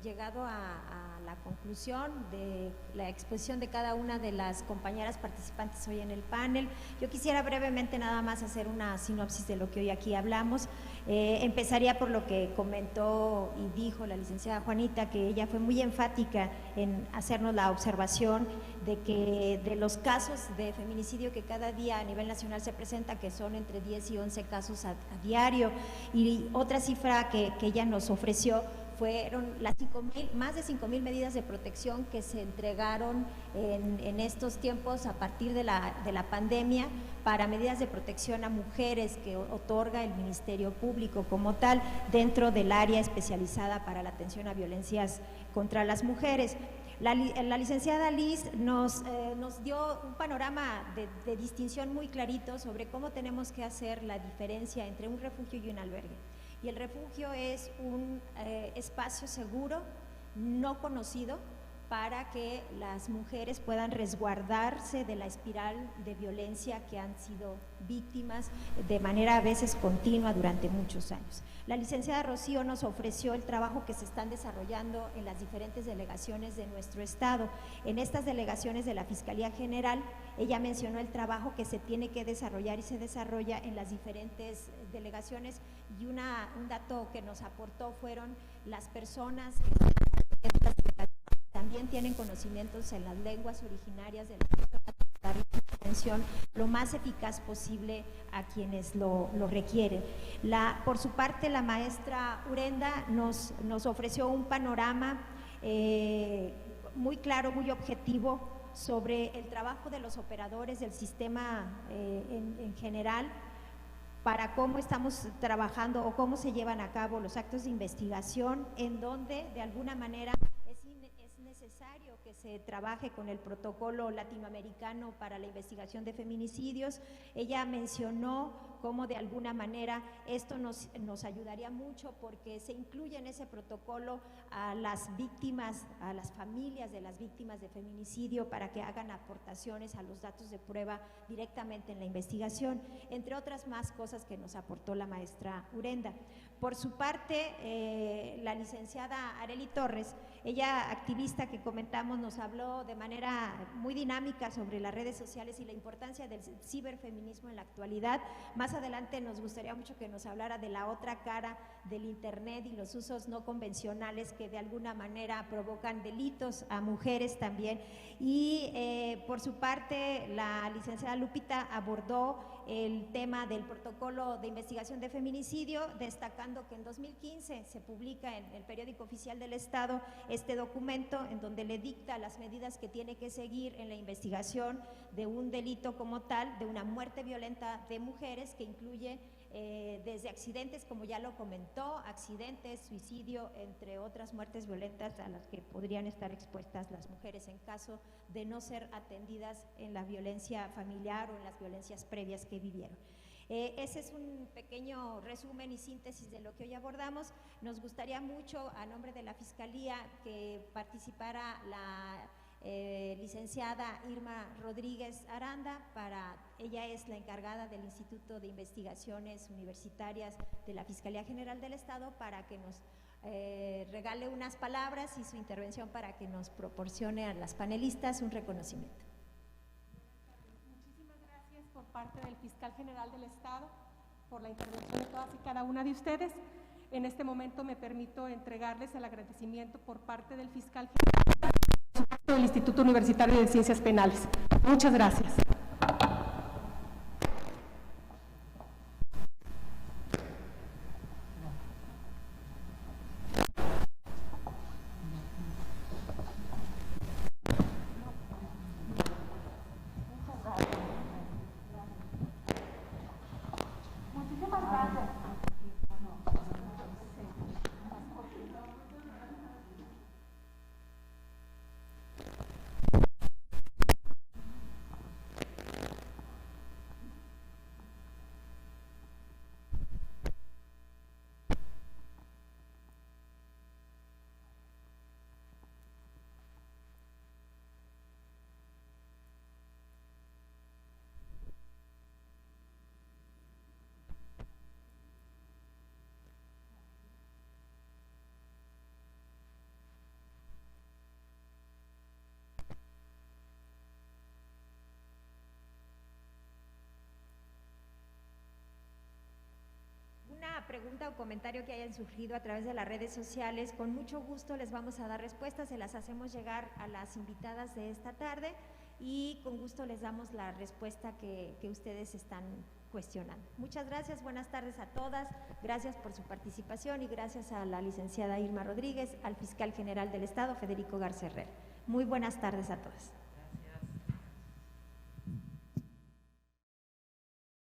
llegado a la conclusión de la exposición de cada una de las compañeras participantes hoy en el panel. Yo quisiera brevemente nada más hacer una sinopsis de lo que hoy aquí hablamos. Empezaría por lo que comentó y dijo la licenciada Juanita, que ella fue muy enfática en hacernos la observación de que de los casos de feminicidio que cada día a nivel nacional se presenta, que son entre 10 y 11 casos a diario, y otra cifra que ella nos ofreció fueron las más de 5,000 medidas de protección que se entregaron en estos tiempos a partir de la pandemia para medidas de protección a mujeres que otorga el Ministerio Público como tal dentro del área especializada para la atención a violencias contra las mujeres. La licenciada Liz nos dio un panorama de distinción muy clarito sobre cómo tenemos que hacer la diferencia entre un refugio y un albergue. Y el refugio es un espacio seguro, no conocido, para que las mujeres puedan resguardarse de la espiral de violencia que han sido víctimas de manera a veces continua durante muchos años. La licenciada Rocío nos ofreció el trabajo que se están desarrollando en las diferentes delegaciones de nuestro estado. En estas delegaciones de la Fiscalía General, ella mencionó el trabajo que se tiene que desarrollar y se desarrolla en las diferentes delegaciones, y un dato que nos aportó fueron las personas que también tienen conocimientos en las lenguas originarias de la zona, dar atención lo más eficaz posible a quienes lo requieren. Por su parte, la maestra Urenda nos ofreció un panorama muy claro, muy objetivo sobre el trabajo de los operadores del sistema en general, para cómo estamos trabajando o cómo se llevan a cabo los actos de investigación, en donde de alguna manera es necesario que se trabaje con el protocolo latinoamericano para la investigación de feminicidios. Ella mencionó cómo de alguna manera esto nos ayudaría mucho, porque se incluye en ese protocolo a las víctimas, a las familias de las víctimas de feminicidio, para que hagan aportaciones a los datos de prueba directamente en la investigación, entre otras más cosas que nos aportó la maestra Urenda. Por su parte, la licenciada Arely Torres, ella activista que comentamos, nos habló de manera muy dinámica sobre las redes sociales y la importancia del ciberfeminismo en la actualidad. Más adelante nos gustaría mucho que nos hablara de la otra cara del Internet y los usos no convencionales que de alguna manera provocan delitos a mujeres también. Y por su parte, la licenciada Lupita abordó el tema del protocolo de investigación de feminicidio, destacando que en 2015 se publica en el periódico oficial del Estado este documento en donde le dicta las medidas que tiene que seguir en la investigación de un delito como tal, de una muerte violenta de mujeres, que incluye desde accidentes, como ya lo comentó, accidentes, suicidio, entre otras muertes violentas a las que podrían estar expuestas las mujeres en caso de no ser atendidas en la violencia familiar o en las violencias previas que vivieron. Ese es un pequeño resumen y síntesis de lo que hoy abordamos. Nos gustaría mucho, a nombre de la Fiscalía, que participara la licenciada Irma Rodríguez Aranda. Ella es la encargada del Instituto de Investigaciones Universitarias de la Fiscalía General del Estado, para que nos regale unas palabras y su intervención para que nos proporcione a las panelistas un reconocimiento. Muchísimas gracias por parte del Fiscal General del Estado por la intervención de todas y cada una de ustedes. En este momento me permito entregarles el agradecimiento por parte del Fiscal General del Instituto Universitario de Ciencias Penales. Muchas gracias. Una pregunta o comentario que hayan surgido a través de las redes sociales, con mucho gusto les vamos a dar respuestas, se las hacemos llegar a las invitadas de esta tarde y con gusto les damos la respuesta que ustedes están cuestionando. Muchas gracias, buenas tardes a todas, gracias por su participación y gracias a la licenciada Irma Rodríguez, al Fiscal General del Estado, Federico Garza Herrera. Muy buenas tardes a todas.